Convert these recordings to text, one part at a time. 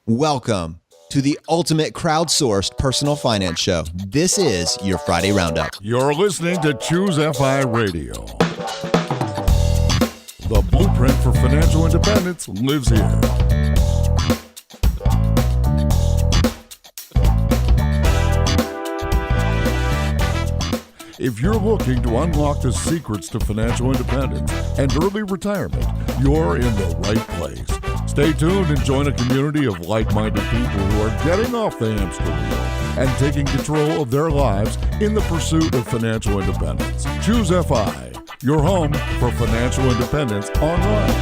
Welcome to the ultimate crowdsourced personal finance show. This is your Friday Roundup. You're listening to Choose FI Radio. The blueprint for financial independence lives here. If you're looking to unlock the secrets to financial independence and early retirement, you're in the right place. Stay tuned and join a community of like-minded people who are getting off the hamster wheel and taking control of their lives in the pursuit of financial independence. Choose FI, your home for financial independence online.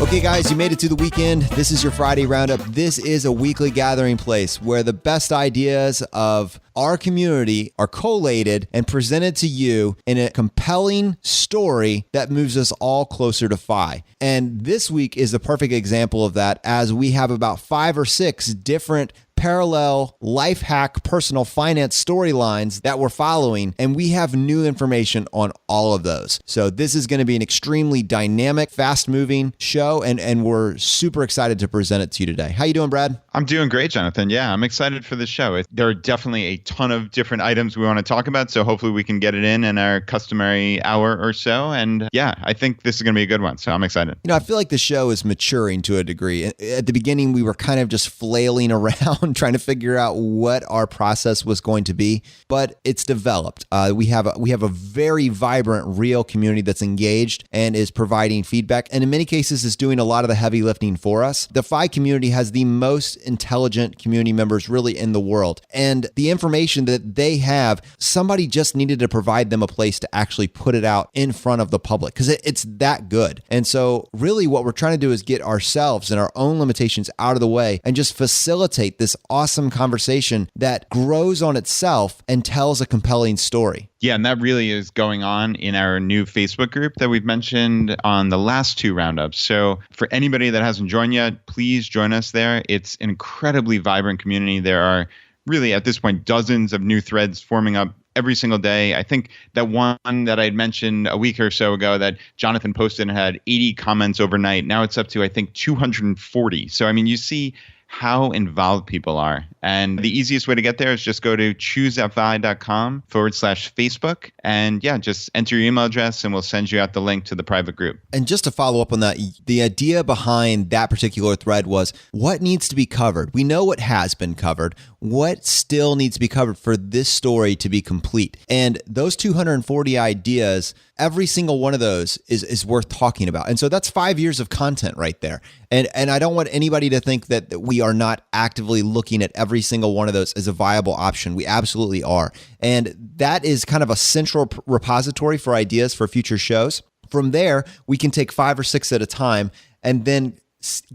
Okay, guys, you made it to the weekend. This is your Friday Roundup. This is a weekly gathering place where the best ideas of our community are collated and presented to you in a compelling story that moves us all closer to FI. And this week is the perfect example of that, as we have about 5 or 6 different parallel life hack personal finance storylines that we're following, and we have new information on all of those. So this is going to be an extremely dynamic, fast-moving show, and we're super excited to present it to you today. How you doing, Brad? I'm doing great, Jonathan. Yeah, I'm excited for the show. There are definitely a ton of different items we want to talk about, so hopefully we can get it in our customary hour or so. And yeah, I think this is going to be a good one, so I'm excited. You know, I feel like the show is maturing to a degree. At the beginning, we were kind of just flailing around trying to figure out what our process was going to be, but it's developed. We have a very vibrant, real community that's engaged and is providing feedback, and in many cases is doing a lot of the heavy lifting for us. The FI community has the most intelligent community members really in the world, and the information that they have, somebody just needed to provide them a place to actually put it out in front of the public, because it's that good. And so really what we're trying to do is get ourselves and our own limitations out of the way and just facilitate this awesome conversation that grows on itself and tells a compelling story. Yeah, and that really is going on in our new Facebook group that we've mentioned on the last 2 roundups. So for anybody that hasn't joined yet, please join us there. It's an incredibly vibrant community. There are really, at this point, dozens of new threads forming up every single day. I think that one that I had mentioned a week or so ago that Jonathan posted and had 80 comments overnight. Now it's up to, I think, 240. So, I mean, you see how involved people are. And the easiest way to get there is just go to choosefi.com/Facebook. And yeah, just enter your email address and we'll send you out the link to the private group. And just to follow up on that, the idea behind that particular thread was what needs to be covered. We know what has been covered. What still needs to be covered for this story to be complete? And those 240 ideas, every single one of those is worth talking about. And so that's 5 years of content right there. And I don't want anybody to think that we are not actively looking at every single one of those as a viable option. We absolutely are. And that is kind of a central repository for ideas for future shows. From there, we can take 5 or 6 at a time and then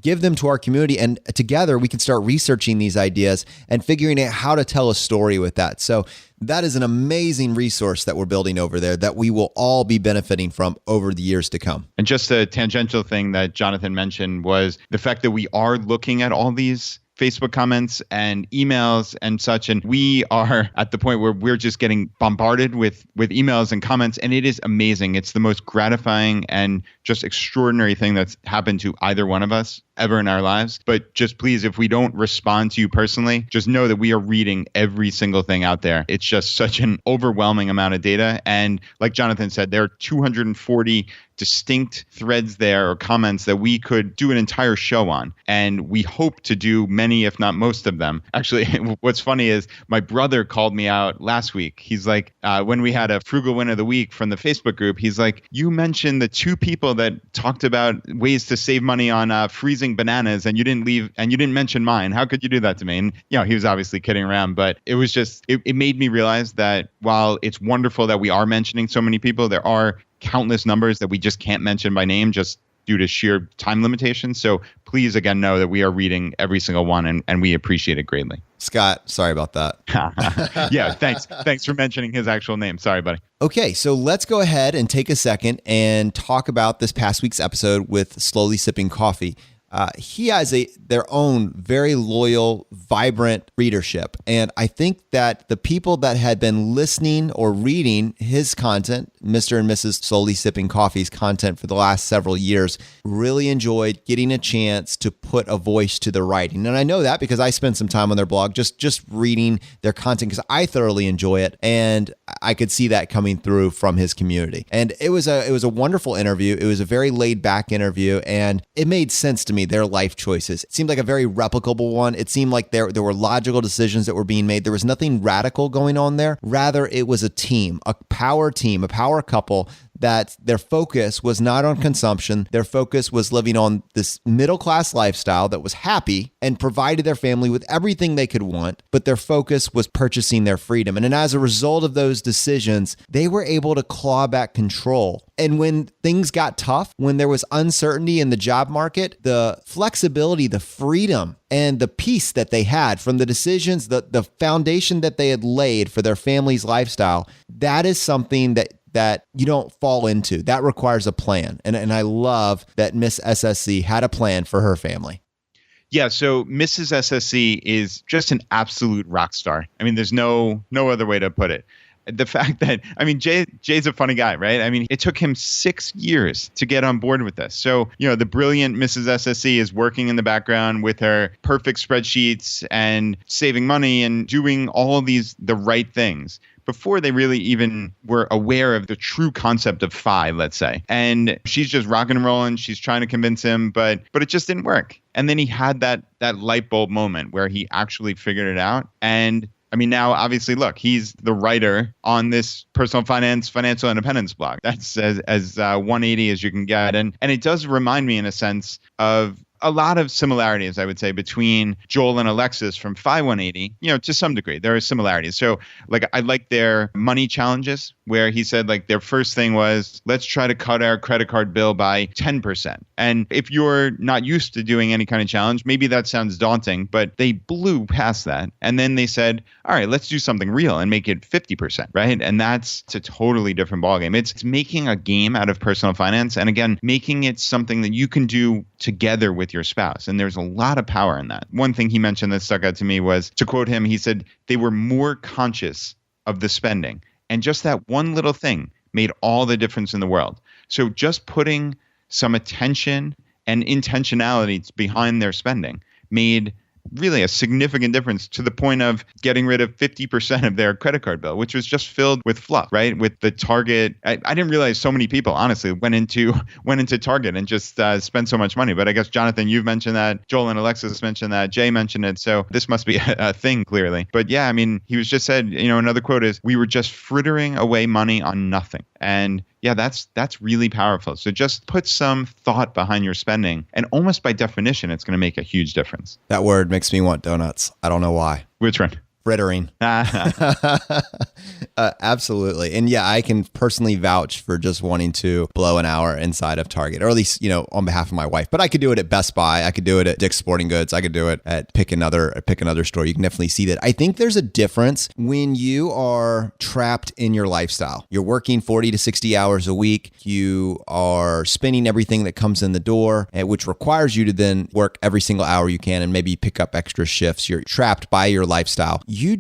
give them to our community, and together we can start researching these ideas and figuring out how to tell a story with that. So that is an amazing resource that we're building over there that we will all be benefiting from over the years to come. And just a tangential thing that Jonathan mentioned was the fact that we are looking at all these Facebook comments and emails and such. And we are at the point where we're just getting bombarded with emails and comments. And it is amazing. It's the most gratifying and just extraordinary thing that's happened to either one of us ever in our lives. But just please, if we don't respond to you personally, just know that we are reading every single thing out there. It's just such an overwhelming amount of data. And like Jonathan said, there are 240 distinct threads there or comments that we could do an entire show on. And we hope to do many, if not most of them. Actually, what's funny is my brother called me out last week. He's like, when we had a frugal win of the week from the Facebook group, he's like, you mentioned the 2 people that talked about ways to save money on freezing bananas and you didn't mention mine. How could you do that to me? And he was obviously kidding around, but it was just, it made me realize that while it's wonderful that we are mentioning so many people, there are countless numbers that we just can't mention by name just due to sheer time limitations. So please, again, know that we are reading every single one and we appreciate it greatly. Scott, sorry about that. Yeah, thanks. Thanks for mentioning his actual name. Sorry, buddy. Okay, so let's go ahead and take a second and talk about this past week's episode with Slowly Sipping Coffee. he has their own very loyal, vibrant readership. And I think that the people that had been listening or reading his content, Mr. and Mrs. Slowly Sipping Coffee's content for the last several years, really enjoyed getting a chance to put a voice to the writing. And I know that because I spent some time on their blog just reading their content because I thoroughly enjoy it. And I could see that coming through from his community. And it was a wonderful interview. It was a very laid back interview, and it made sense to me, their life choices. It seemed like a very replicable one. It seemed like there were logical decisions that were being made. There was nothing radical going on there. Rather, it was a team, a power couple that their focus was not on consumption. Their focus was living on this middle-class lifestyle that was happy and provided their family with everything they could want, but their focus was purchasing their freedom. And as a result of those decisions, they were able to claw back control. And when things got tough, when there was uncertainty in the job market, the flexibility, the freedom, and the peace that they had from the decisions, the foundation that they had laid for their family's lifestyle, that is something that you don't fall into. That requires a plan. And I love that Miss SSC had a plan for her family. Yeah, so Mrs. SSC is just an absolute rock star. I mean, there's no other way to put it. The fact that, I mean, Jay's a funny guy, right? I mean, it took him 6 years to get on board with this. So, the brilliant Mrs. SSC is working in the background with her perfect spreadsheets and saving money and doing all of the right things before they really even were aware of the true concept of FI, let's say. And she's just rocking and rolling. She's trying to convince him, but it just didn't work. And then he had that light bulb moment where he actually figured it out. And I mean, now, obviously, look, he's the writer on this personal finance, financial independence blog. That's as 180 as you can get. And it does remind me, in a sense, of a lot of similarities, I would say, between Joel and Alexis from FI 180, to some degree. There are similarities. So, I like their money challenges, where he said, their first thing was, let's try to cut our credit card bill by 10%. And if you're not used to doing any kind of challenge, maybe that sounds daunting, but they blew past that. And then they said, all right, let's do something real and make it 50%, right? And it's a totally different ballgame. It's making a game out of personal finance. And again, making it something that you can do together with your spouse. And there's a lot of power in that. One thing he mentioned that stuck out to me was, to quote him, he said, they were more conscious of the spending. And just that one little thing made all the difference in the world. So just putting some attention and intentionality behind their spending made really a significant difference, to the point of getting rid of 50% of their credit card bill, which was just filled with fluff, right? With the Target. I didn't realize so many people, honestly, went into Target and just spent so much money. But I guess, Jonathan, you've mentioned that. Joel and Alexis mentioned that. Jay mentioned it. So this must be a thing, clearly. But yeah, I mean, he was just said, another quote is, we were just frittering away money on nothing. And yeah, that's really powerful. So just put some thought behind your spending, and almost by definition, it's going to make a huge difference. That word makes me want donuts. I don't know why. Which one? Frittering. Absolutely. And yeah, I can personally vouch for just wanting to blow an hour inside of Target, or at least, on behalf of my wife. But I could do it at Best Buy. I could do it at Dick's Sporting Goods. I could do it at pick another store. You can definitely see that. I think there's a difference when you are trapped in your lifestyle. You're working 40 to 60 hours a week. You are spending everything that comes in the door, which requires you to then work every single hour you can and maybe pick up extra shifts. You're trapped by your lifestyle. You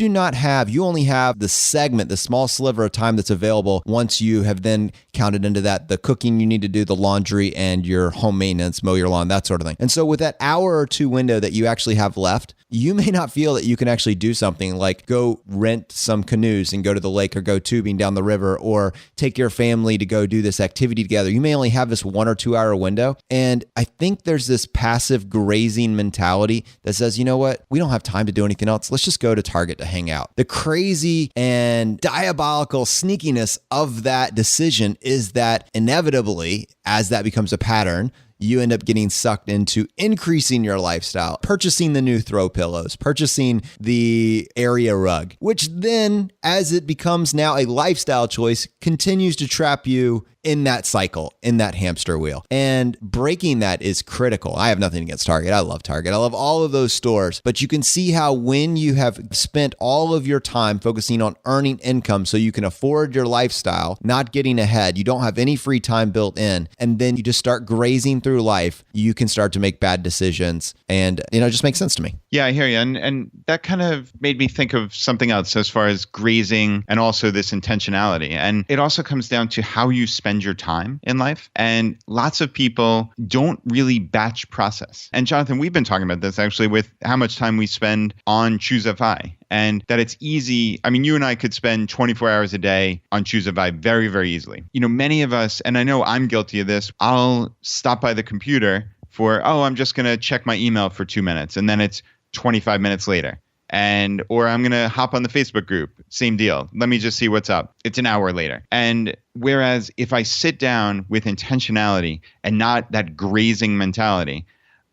only have the segment, the small sliver of time that's available once you have then counted into that the cooking you need to do, the laundry, and your home maintenance, mow your lawn, that sort of thing. And so with that hour or two window that you actually have left, you may not feel that you can actually do something like go rent some canoes and go to the lake, or go tubing down the river, or take your family to go do this activity together. You may only have this 1 or 2 hour window. And I think there's this passive grazing mentality that says, you know what? We don't have time to do anything else. Let's just go to Target to hang out. The crazy and diabolical sneakiness of that decision is that inevitably, as that becomes a pattern, you end up getting sucked into increasing your lifestyle, purchasing the new throw pillows, purchasing the area rug, which then, as it becomes now a lifestyle choice, continues to trap you in that cycle, in that hamster wheel. And breaking that is critical. I have nothing against Target. I love Target. I love all of those stores. But you can see how when you have spent all of your time focusing on earning income so you can afford your lifestyle, not getting ahead, you don't have any free time built in, and then you just start grazing through life, you can start to make bad decisions. And, it just makes sense to me. Yeah, I hear you. And that kind of made me think of something else as far as grazing and also this intentionality. And it also comes down to how you spend your time in life. And lots of people don't really batch process. And Jonathan, we've been talking about this actually with how much time we spend on Choose FI. And that it's easy. I mean, you and I could spend 24 hours a day on Choose FI very, very easily. Many of us, and I know I'm guilty of this, I'll stop by the computer for, I'm just going to check my email for 2 minutes. And then it's 25 minutes later. Or I'm going to hop on the Facebook group. Same deal. Let me just see what's up. It's an hour later. And whereas if I sit down with intentionality and not that grazing mentality,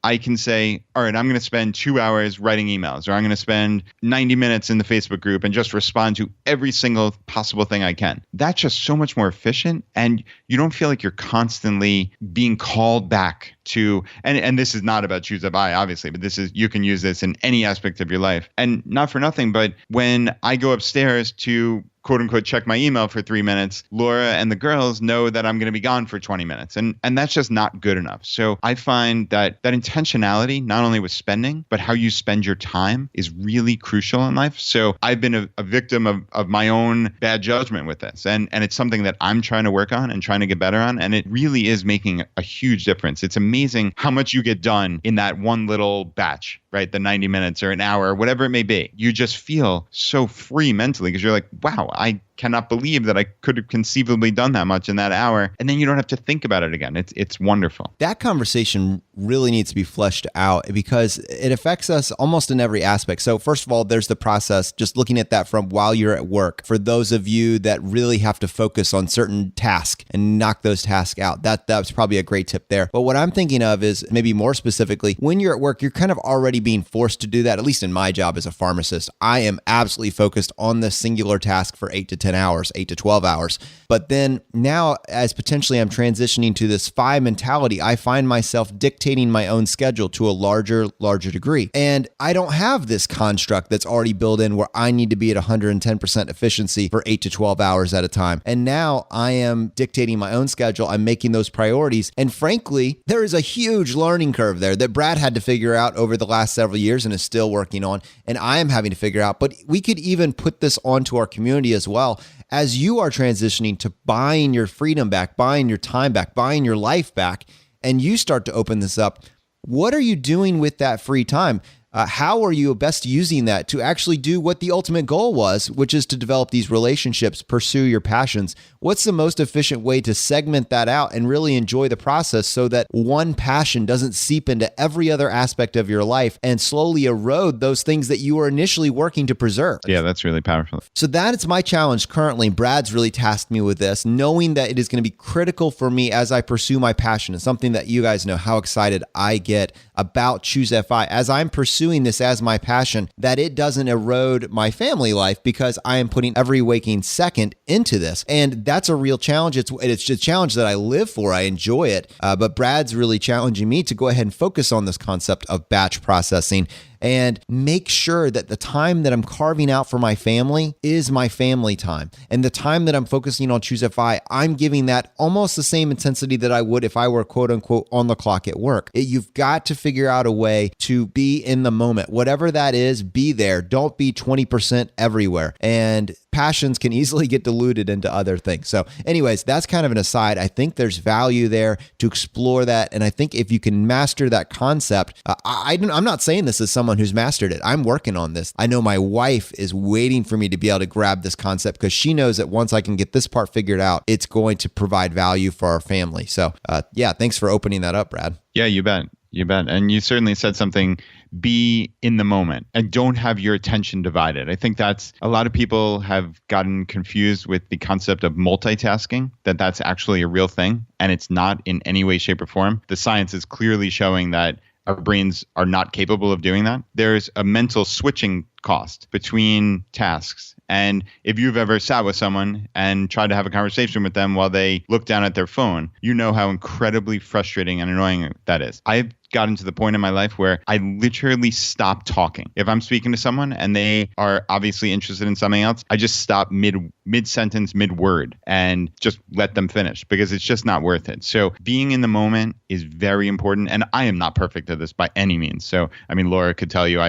I can say, all right, I'm going to spend 2 hours writing emails, or I'm going to spend 90 minutes in the Facebook group and just respond to every single possible thing I can. That's just so much more efficient. And you don't feel like you're constantly being called back to, and this is not about Choose FI, obviously, but you can use this in any aspect of your life. And not for nothing, but when I go upstairs to quote unquote check my email for 3 minutes, Laura and the girls know that I'm going to be gone for 20 minutes. And that's just not good enough. So I find that intentionality, not only with spending, but how you spend your time is really crucial in life. So I've been a victim of my own bad judgment with this. And it's something that I'm trying to work on and trying to get better on. And it really is making a huge difference. It's amazing how much you get done in that one little batch, right? The 90 minutes or an hour, whatever it may be. You just feel so free mentally because you're like, wow, I cannot believe that I could have conceivably done that much in that hour. And then you don't have to think about it again. It's wonderful. That conversation really needs to be fleshed out because it affects us almost in every aspect. So first of all, there's the process, just looking at that from while you're at work. For those of you that really have to focus on certain tasks and knock those tasks out, that's probably a great tip there. But what I'm thinking of is maybe more specifically, when you're at work, you're kind of already being forced to do that. At least in my job as a pharmacist, I am absolutely focused on the singular task for 8 to 10 hours, 8 to 12 hours. But then now, as potentially I'm transitioning to this FI mentality, I find myself dictating my own schedule to a larger degree. And I don't have this construct that's already built in where I need to be at 110% efficiency for 8 to 12 hours at a time. And now I am dictating my own schedule. I'm making those priorities. And frankly, there is a huge learning curve there that Brad had to figure out over the last several years and is still working on. And I am having to figure out, but we could even put this onto our community as well. As you are transitioning to buying your freedom back, buying your time back, buying your life back, and you start to open this up, what are you doing with that free time? How are you best using that to actually do what the ultimate goal was, which is to develop these relationships, pursue your passions? What's the most efficient way to segment that out and really enjoy the process so that one passion doesn't seep into every other aspect of your life and slowly erode those things that you were initially working to preserve? Yeah, that's really powerful. So that is my challenge currently. Brad's really tasked me with this, knowing that it is going to be critical for me as I pursue my passion. It's something that you guys know how excited I get about Choose FI as I'm pursuing this as my passion, that it doesn't erode my family life because I am putting every waking second into this. And that's a real challenge. It's a challenge that I live for. I enjoy it. But Brad's really challenging me to go ahead and focus on this concept of batch processing and make sure that the time that I'm carving out for my family is my family time. And the time that I'm focusing on Choose FI, I'm giving that almost the same intensity that I would if I were quote unquote on the clock at work. You've got to figure out a way to be in the moment. Whatever that is, be there. Don't be 20% everywhere. And passions can easily get diluted into other things. So anyways, that's kind of an aside. I think there's value there to explore that. And I think if you can master that concept, I'm not saying this as someone who's mastered it. I'm working on this. I know my wife is waiting for me to be able to grab this concept because she knows that once I can get this part figured out, it's going to provide value for our family. So yeah, thanks for opening that up, Brad. Yeah, you bet. You bet. And you certainly said something, be in the moment and don't have your attention divided. I think that's a lot of people have gotten confused with the concept of multitasking, that's actually a real thing. And it's not in any way, shape, or form. The science is clearly showing that our brains are not capable of doing that. There's a mental switching cost between tasks. And if you've ever sat with someone and tried to have a conversation with them while they look down at their phone, you know how incredibly frustrating and annoying that is. I've gotten to the point in my life where I literally stop talking. If I'm speaking to someone and they are obviously interested in something else, I just stop mid-sentence, mid-word, and just let them finish because it's just not worth it. So being in the moment is very important. And I am not perfect at this by any means. So, I mean, Laura could tell you,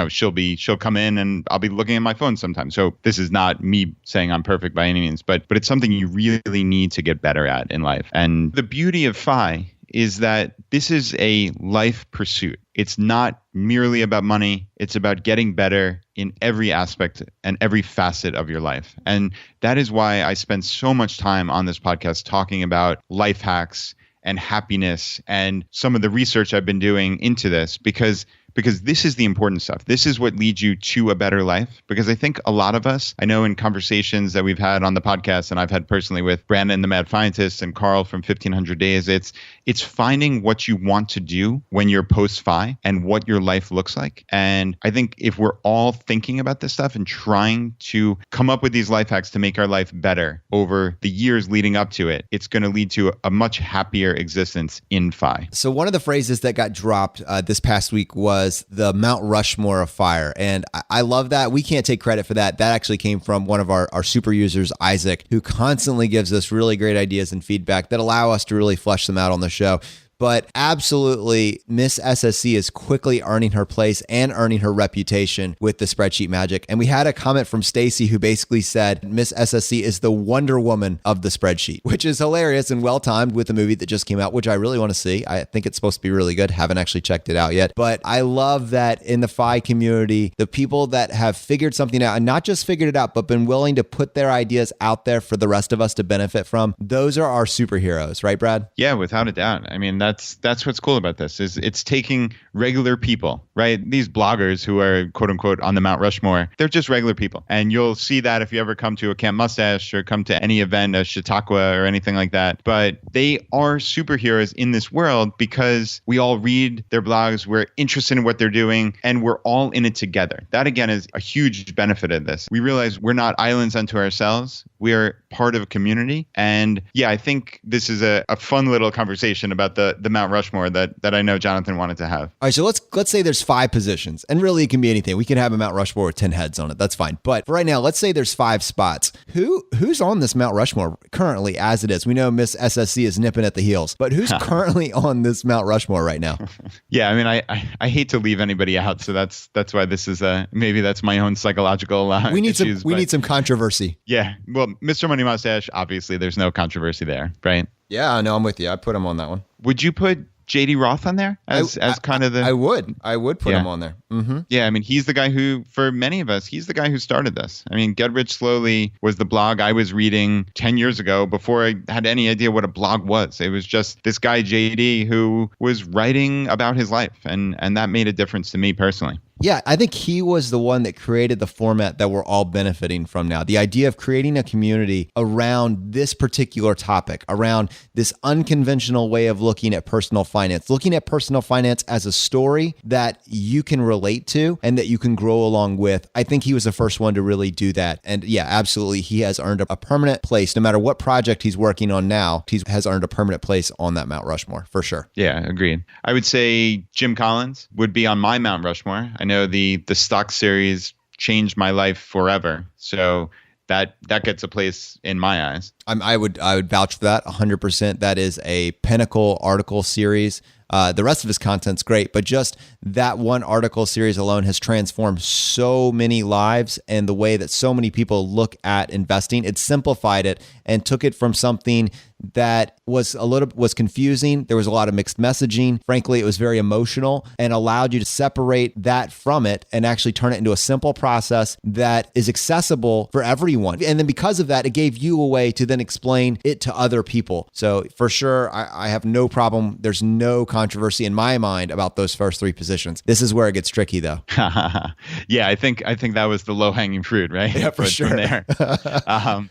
she'll come in and I'll be looking at my phone sometimes. So this is not me saying I'm perfect by any means, but it's something you really need to get better at in life. And the beauty of FI is that this is a life pursuit. It's not merely about money. It's about getting better in every aspect and every facet of your life. And that is why I spend so much time on this podcast talking about life hacks and happiness and some of the research I've been doing into this because this is the important stuff. This is what leads you to a better life. Because I think a lot of us, I know in conversations that we've had on the podcast and I've had personally with Brandon, the Mad Scientist, and Carl from 1500 Days, it's finding what you want to do when you're post-FI and what your life looks like. And I think if we're all thinking about this stuff and trying to come up with these life hacks to make our life better over the years leading up to it, it's going to lead to a much happier existence in FI. So one of the phrases that got dropped this past week was the Mount Rushmore of FIRE. And I love that. We can't take credit for that. That actually came from one of our super users, Isaac, who constantly gives us really great ideas and feedback that allow us to really flesh them out on the show. But absolutely, Miss SSC is quickly earning her place and earning her reputation with the spreadsheet magic. And we had a comment from Stacy who basically said Miss SSC is the Wonder Woman of the spreadsheet, which is hilarious and well-timed with the movie that just came out, which I really want to see. I think it's supposed to be really good. Haven't actually checked it out yet. But I love that in the FI community, the people that have figured something out and not just figured it out, but been willing to put their ideas out there for the rest of us to benefit from, those are our superheroes, right, Brad? Yeah, without a doubt. I mean, that's what's cool about this is it's taking regular people, right? These bloggers who are quote unquote on the Mount Rushmore, they're just regular people. And you'll see that if you ever come to a Camp Mustache or come to any event, a Chautauqua or anything like that. But they are superheroes in this world because we all read their blogs, we're interested in what they're doing, and we're all in it together. That again is a huge benefit of this. We realize we're not islands unto ourselves. We are part of a community. And yeah, I think this is a fun little conversation about the Mount Rushmore that I know Jonathan wanted to have. All right, so let's say there's 5 positions, and really it can be anything. We can have a Mount Rushmore with 10 heads on it. That's fine. But for right now, let's say there's 5 spots. Who's on this Mount Rushmore currently as it is? We know Miss SSC is nipping at the heels, but who's currently on this Mount Rushmore right now? Yeah, I mean, I hate to leave anybody out, so that's why this is maybe that's my own psychological we need issues, we need some controversy. Yeah, well, Mr. Money Mustache, obviously, there's no controversy there, right? Yeah, no, I'm with you. I put him on that one. Would you put JD Roth on there as kind of the... I would put him on there. Mm-hmm. Yeah, I mean, he's the guy who, for many of us, he's the guy who started this. I mean, Get Rich Slowly was the blog I was reading 10 years ago before I had any idea what a blog was. It was just this guy, JD, who was writing about his life, and that made a difference to me personally. Yeah, I think he was the one that created the format that we're all benefiting from now. The idea of creating a community around this particular topic, around this unconventional way of looking at personal finance as a story that you can relate to and that you can grow along with. I think he was the first one to really do that. And yeah, absolutely, he has earned a permanent place. No matter what project he's working on now, he has earned a permanent place on that Mount Rushmore, for sure. Yeah, agreed. I would say Jim Collins would be on my Mount Rushmore. I know the stock series changed my life forever. So that gets a place in my eyes. I would vouch for that 100%. That is a pinnacle article series. The rest of his content's great, but just that one article series alone has transformed so many lives and the way that so many people look at investing. It simplified it and took it from something that was confusing. There was a lot of mixed messaging. Frankly, it was very emotional and allowed you to separate that from it and actually turn it into a simple process that is accessible for everyone. And then because of that, it gave you a way to then explain it to other people. So for sure, I have no problem. There's no controversy in my mind about those first 3 positions. This is where it gets tricky, though. Yeah, I think that was the low-hanging fruit, right? Yeah, for sure. There.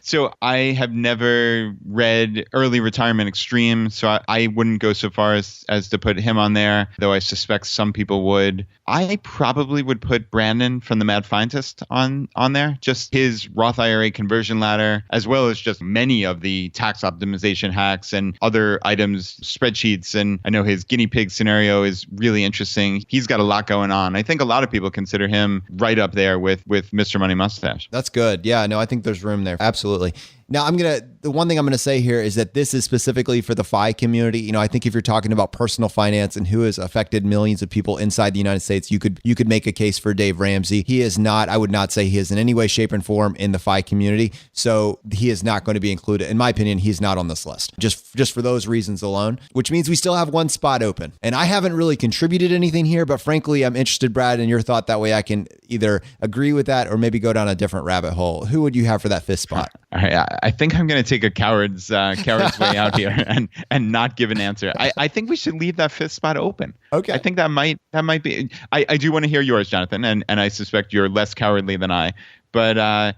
So I have never read early retirement extreme. So I wouldn't go so far as to put him on there, though I suspect some people would. I probably would put Brandon from the Mad Scientist on there. Just his Roth IRA conversion ladder, as well as just many of the tax optimization hacks and other items, spreadsheets. And I know his guinea pig scenario is really interesting. He's got a lot going on. I think a lot of people consider him right up there with Mr. Money Mustache. That's good. Yeah, no, I think there's room there. Absolutely. Now, the one thing I'm going to say here is that this is specifically for the FI community. You know, I think if you're talking about personal finance and who has affected millions of people inside the United States, you could make a case for Dave Ramsey. He is not, I would not say he is in any way, shape, and form in the FI community. So he is not going to be included. In my opinion, he's not on this list, just for those reasons alone, which means we still have one spot open. And I haven't really contributed anything here, but frankly, I'm interested, Brad, in your thought. That way I can either agree with that or maybe go down a different rabbit hole. Who would you have for that fifth spot? All right, I think I'm going to take a coward's way out here and not give an answer. I think we should leave that fifth spot open. Okay. I think that might be. I do want to hear yours, Jonathan, and I suspect you're less cowardly than I. But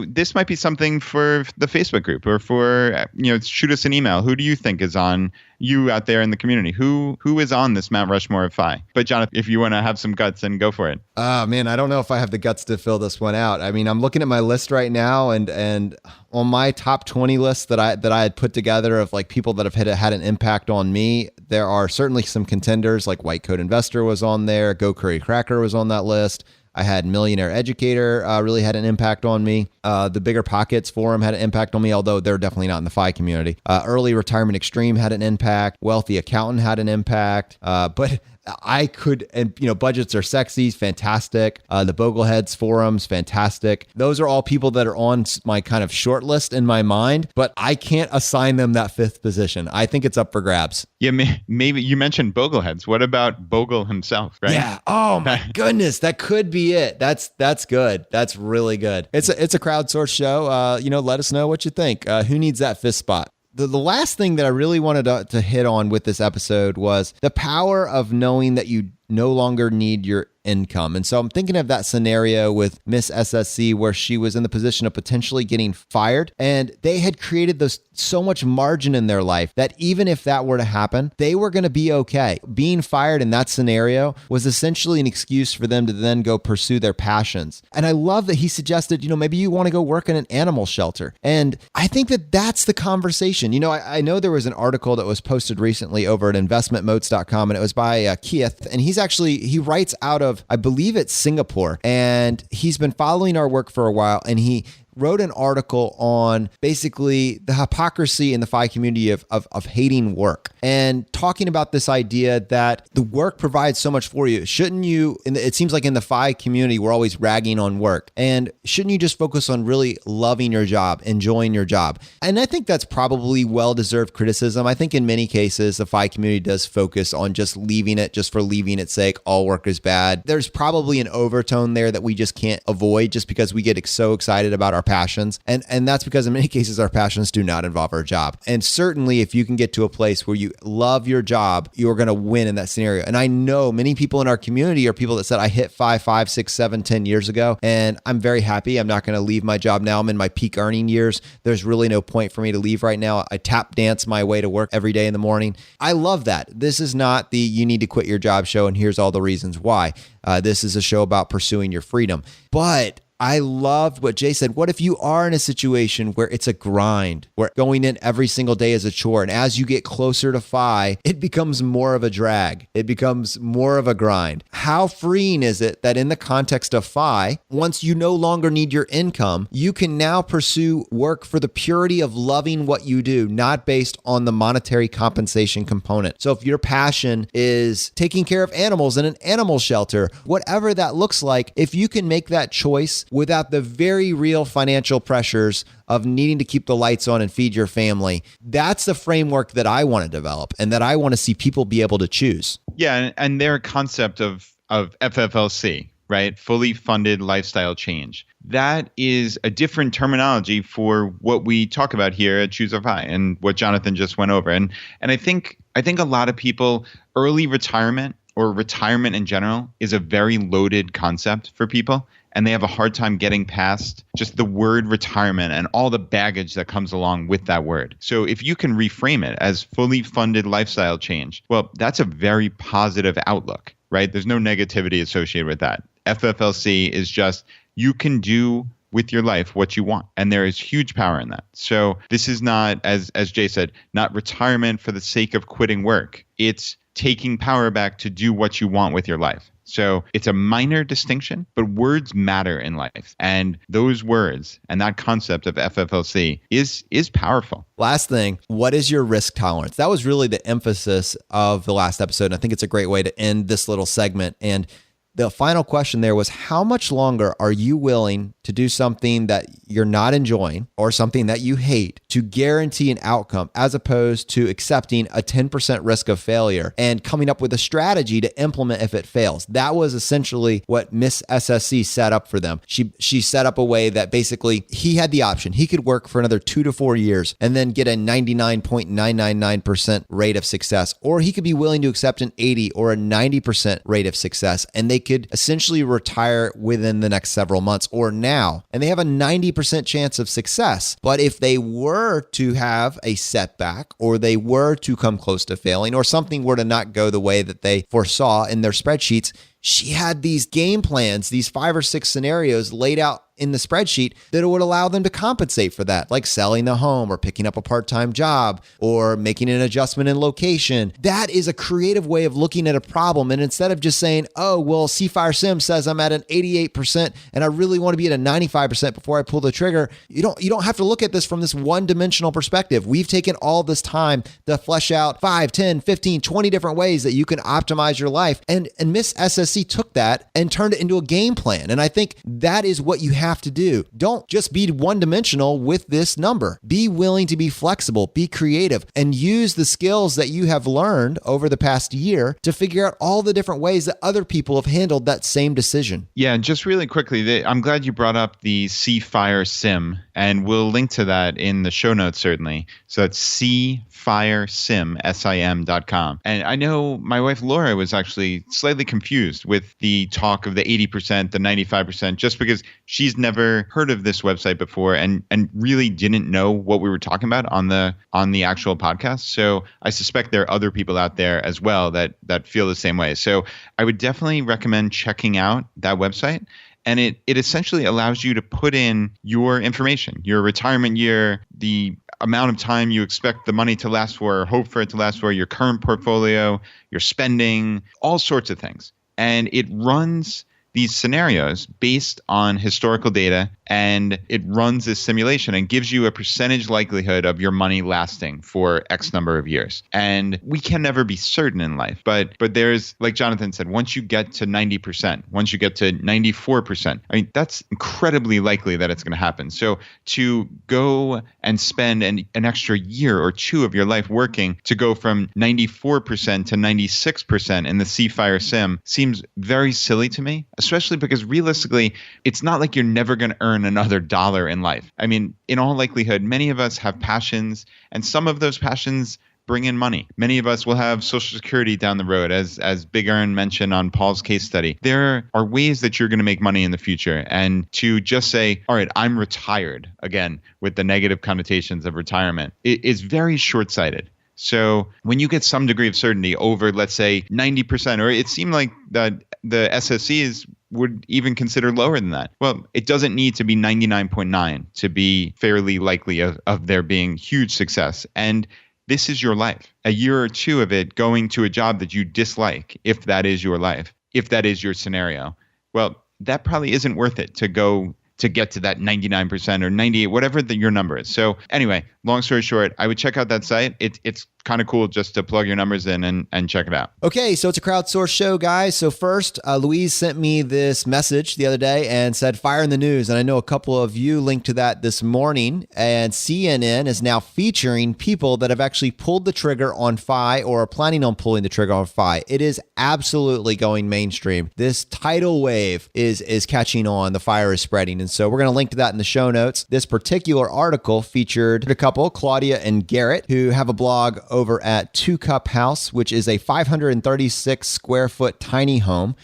this might be something for the Facebook group, or for shoot us an email. Who do you think is on, you out there in the community? Who is on this Mount Rushmore of FI? But Jonathan, if you want to have some guts, then go for it. Man, I don't know if I have the guts to fill this one out. I mean, I'm looking at my list right now, and on my top 20 list that I had put together of like people that have had an impact on me, there are certainly some contenders. Like White Coat Investor was on there, Go Curry Cracker was on that list. I had Millionaire Educator really had an impact on me. The Bigger Pockets Forum had an impact on me, although they're definitely not in the FI community. Early Retirement Extreme had an impact. Wealthy Accountant had an impact. But I could, and Budgets Are Sexy, fantastic. The Bogleheads Forums, fantastic. Those are all people that are on my kind of short list in my mind, but I can't assign them that fifth position. I think it's up for grabs. Yeah, maybe you mentioned Bogleheads. What about Bogle himself, right? Yeah. Oh my goodness, that could be it. That's good. That's really good. It's a crowdsourced show. Let us know what you think. Who needs that fifth spot? The last thing that I really wanted to hit on with this episode was the power of knowing that you no longer need your income. And so I'm thinking of that scenario with Miss SSC where she was in the position of potentially getting fired, and they had created so much margin in their life that even if that were to happen, they were going to be okay. Being fired in that scenario was essentially an excuse for them to then go pursue their passions. And I love that he suggested, maybe you want to go work in an animal shelter. And I think that that's the conversation. I know there was an article that was posted recently over at investmentmotes.com, and it was by Keith, and he writes out of, I believe it's Singapore, and he's been following our work for a while, and he wrote an article on basically the hypocrisy in the FI community of hating work, and talking about this idea that the work provides so much for you. Shouldn't you, it seems like in the FI community, we're always ragging on work, and shouldn't you just focus on really loving your job, enjoying your job? And I think that's probably well-deserved criticism. I think in many cases, the FI community does focus on just leaving it just for leaving its sake. All work is bad. There's probably an overtone there that we just can't avoid just because we get so excited about our passions. And that's because in many cases, our passions do not involve our job. And certainly if you can get to a place where you love your job, you're going to win in that scenario. And I know many people in our community are people that said, I hit 5, 6, 7, 10 years ago, and I'm very happy. I'm not going to leave my job now. I'm in my peak earning years. There's really no point for me to leave right now. I tap dance my way to work every day in the morning. I love that. This is not the you need to quit your job show, and here's all the reasons why. This is a show about pursuing your freedom. But I loved what Jay said. What if you are in a situation where it's a grind, where going in every single day is a chore, and as you get closer to FI, it becomes more of a drag. It becomes more of a grind. How freeing is it that in the context of FI, once you no longer need your income, you can now pursue work for the purity of loving what you do, not based on the monetary compensation component. So if your passion is taking care of animals in an animal shelter, whatever that looks like, if you can make that choice without the very real financial pressures of needing to keep the lights on and feed your family, that's the framework that I want to develop and that I want to see people be able to choose. Yeah, and their concept of FFLC, right? Fully funded lifestyle change. That is a different terminology for what we talk about here at Choose FI and what Jonathan just went over. And I think a lot of people, early retirement or retirement in general is a very loaded concept for people. and they have a hard time getting past just the word retirement and all the baggage that comes along with that word. So if you can reframe it as fully funded lifestyle change, well, that's a very positive outlook, right? There's no negativity associated with that. FFLC is just, you can do with your life what you want. And there is huge power in that. So this is not, as Jay said, not retirement for the sake of quitting work. It's taking power back to do what you want with your life. So it's a minor distinction, but words matter in life. And those words and that concept of FFLC is powerful. Last thing, what is your risk tolerance? That was really the emphasis of the last episode. And I think it's a great way to end this little segment. And the final question there was, how much longer are you willing to do something that you're not enjoying or something that you hate to guarantee an outcome, as opposed to accepting a 10% risk of failure and coming up with a strategy to implement if it fails? That was essentially what Miss SSC set up for them. She set up a way that basically he had the option. He could work for another 2 to 4 years and then get a 99.999% rate of success, or he could be willing to accept an 80 or a 90% rate of success, and they could essentially retire within the next several months or now. And they have a 90% chance of success. But if they were to have a setback, or they were to come close to failing, or something were to not go the way that they foresaw in their spreadsheets, she had these game plans, these 5 or 6 scenarios laid out in the spreadsheet that would allow them to compensate for that, like selling the home or picking up a part-time job or making an adjustment in location. That is a creative way of looking at a problem. And instead of just saying, oh, well, CFire Sim says I'm at an 88% and I really want to be at a 95% before I pull the trigger, you don't have to look at this from this one-dimensional perspective. We've taken all this time to flesh out 5, 10, 15, 20 different ways that you can optimize your life. And Miss SSC took that and turned it into a game plan. And I think that is what you have to do. Don't just be one-dimensional with this number. Be willing to be flexible, be creative, and use the skills that you have learned over the past year to figure out all the different ways that other people have handled that same decision. Yeah, and just really quickly, I'm glad you brought up the CFire Sim, and we'll link to that in the show notes, certainly. So it's cfiresim.com. And I know my wife Laura was actually slightly confused with the talk of the 80%, the 95%, just because she's never heard of this website before and really didn't know what we were talking about on the actual podcast. So I suspect there are other people out there as well that feel the same way. So I would definitely recommend checking out that website. And it essentially allows you to put in your information, your retirement year, the amount of time you expect the money to last for, or hope for it to last for, your current portfolio, your spending, all sorts of things. And it runs these scenarios based on historical data, and it runs this simulation and gives you a percentage likelihood of your money lasting for X number of years. And we can never be certain in life, but there's, like Jonathan said, once you get to 90%, once you get to 94%, I mean, that's incredibly likely that it's going to happen. So to go and spend an extra year or 2 of your life working to go from 94% to 96% in the CFire Sim seems very silly to me, especially because realistically, it's not like you're never going to earn another dollar in life. I mean, in all likelihood, many of us have passions, and some of those passions bring in money. Many of us will have Social Security down the road, as Big Earn mentioned on Paul's case study. There are ways that you're going to make money in the future. And to just say, all right, I'm retired, again, with the negative connotations of retirement, it is very short-sighted. So when you get some degree of certainty over, let's say, 90%, or it seemed like that the SSCs would even consider lower than that. Well, it doesn't need to be 99.9 to be fairly likely of there being huge success. And this is your life. A year or 2 of it going to a job that you dislike, if that is your life, if that is your scenario, well, that probably isn't worth it to go to get to that 99% or 98, whatever your number is. So anyway, long story short, I would check out that site. It's kind of cool just to plug your numbers in and check it out. Okay, so it's a crowdsourced show, guys. So first, Louise sent me this message the other day and said, fire in the news. And I know a couple of you linked to that this morning. And CNN is now featuring people that have actually pulled the trigger on FI or are planning on pulling the trigger on FI. It is absolutely going mainstream. This tidal wave is catching on. The fire is spreading. And so we're going to link to that in the show notes. This particular article featured a couple, Claudia and Garrett, who have a blog over at 2 Cup House, which is a 536 square foot tiny home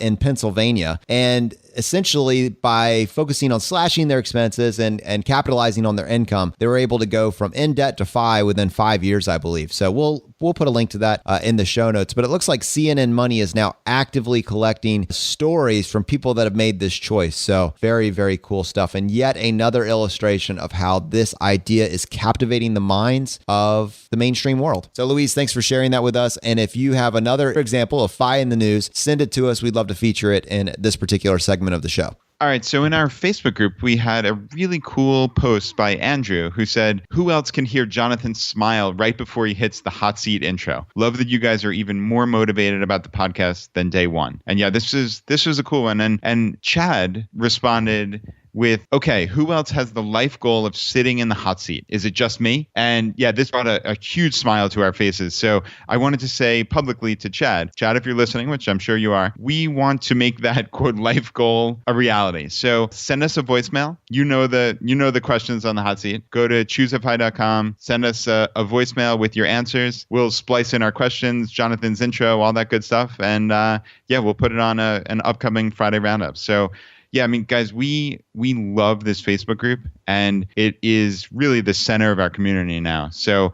in Pennsylvania. And essentially by focusing on slashing their expenses and capitalizing on their income, they were able to go from in debt to FI within 5 years, I believe. So we'll put a link to that in the show notes. But it looks like CNN Money is now actively collecting stories from people that have made this choice. So very, very cool stuff. And yet another illustration of how this idea is captivating the minds of the mainstream world. So Louise, thanks for sharing that with us. And if you have another example of FI in the news, send it to us. We'd love to feature it in this particular segment of the show. All right, so in our Facebook group, we had a really cool post by Andrew who said, who else can hear Jonathan smile right before he hits the hot seat intro? Love that you guys are even more motivated about the podcast than day one. And yeah, this was a cool one. And Chad responded with, okay, who else has the life goal of sitting in the hot seat? Is it just me? And yeah, this brought a huge smile to our faces. So I wanted to say publicly to Chad, if you're listening, which I'm sure you are, we want to make that quote life goal a reality. So send us a voicemail. You know the questions on the hot seat. Go to choosefi.com, send us a voicemail with your answers. We'll splice in our questions, Jonathan's intro, all that good stuff. And we'll put it on an upcoming Friday Roundup. So yeah, I mean, guys, we love this Facebook group, and it is really the center of our community now. So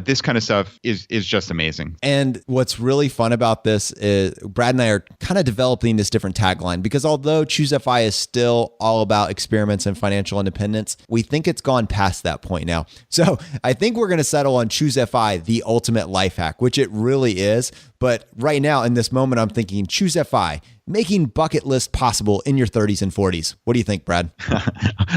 this kind of stuff is just amazing. And what's really fun about this is Brad and I are kind of developing this different tagline, because although Choose FI is still all about experiments and financial independence, we think it's gone past that point now. So I think we're going to settle on Choose FI, the ultimate life hack, which it really is. But right now in this moment, I'm thinking Choose FI, making bucket list possible in your 30s and 40s. What do you think, Brad?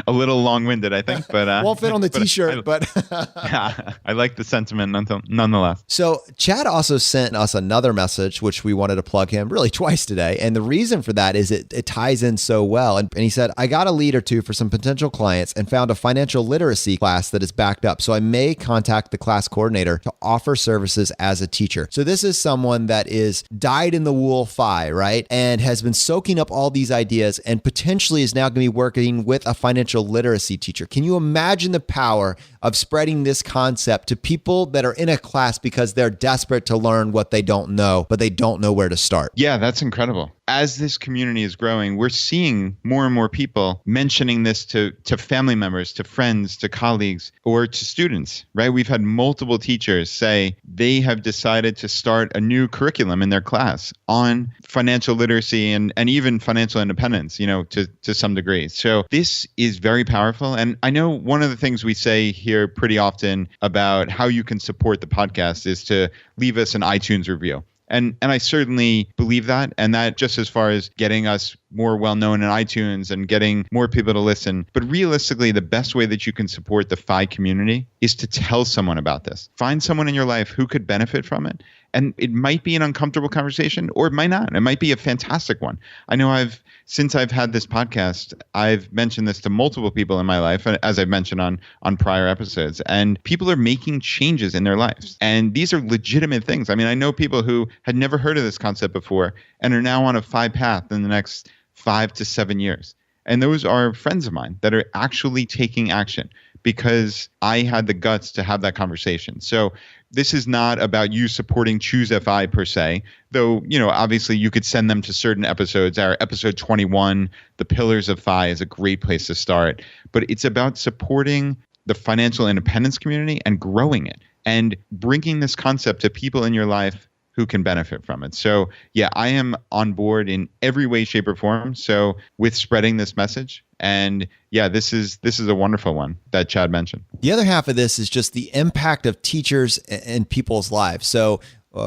A little long-winded, I think, but won't fit on the t-shirt, but yeah, I like the sentiment nonetheless. So Chad also sent us another message, which we wanted to plug him really twice today. And the reason for that is it ties in so well. And he said, I got a lead or two for some potential clients and found a financial literacy class that is backed up. So I may contact the class coordinator to offer services as a teacher. So this is someone that is dyed in the wool FI, right? And has been soaking up all these ideas and potentially is now going to be working with a financial literacy teacher. Can you imagine the power of spreading this concept to people that are in a class because they're desperate to learn what they don't know, but they don't know where to start? Yeah, that's incredible. As this community is growing, we're seeing more and more people mentioning this to family members, to friends, to colleagues, or to students, right? We've had multiple teachers say they have decided to start a new curriculum in their class on financial literacy and even financial independence, to some degree. So this is very powerful. And I know one of the things we say here pretty often about how you can support the podcast is to leave us an iTunes review. And I certainly believe that. And that just as far as getting us more well-known in iTunes and getting more people to listen. But realistically, the best way that you can support the FI community is to tell someone about this. Find someone in your life who could benefit from it. And it might be an uncomfortable conversation, or it might not. It might be a fantastic one. I know since I've had this podcast, I've mentioned this to multiple people in my life, as I've mentioned on prior episodes, and people are making changes in their lives. And these are legitimate things. I mean, I know people who had never heard of this concept before and are now on a FI path in the next 5 to 7 years. And those are friends of mine that are actually taking action because I had the guts to have that conversation. So this is not about you supporting Choose FI per se, though, obviously you could send them to certain episodes. Our episode 21, The Pillars of FI, is a great place to start. But it's about supporting the financial independence community and growing it and bringing this concept to people in your life who can benefit from it. So yeah, I am on board in every way, shape, or form. So with spreading this message. And yeah, this is a wonderful one that Chad mentioned. The other half of this is just the impact of teachers in people's lives. So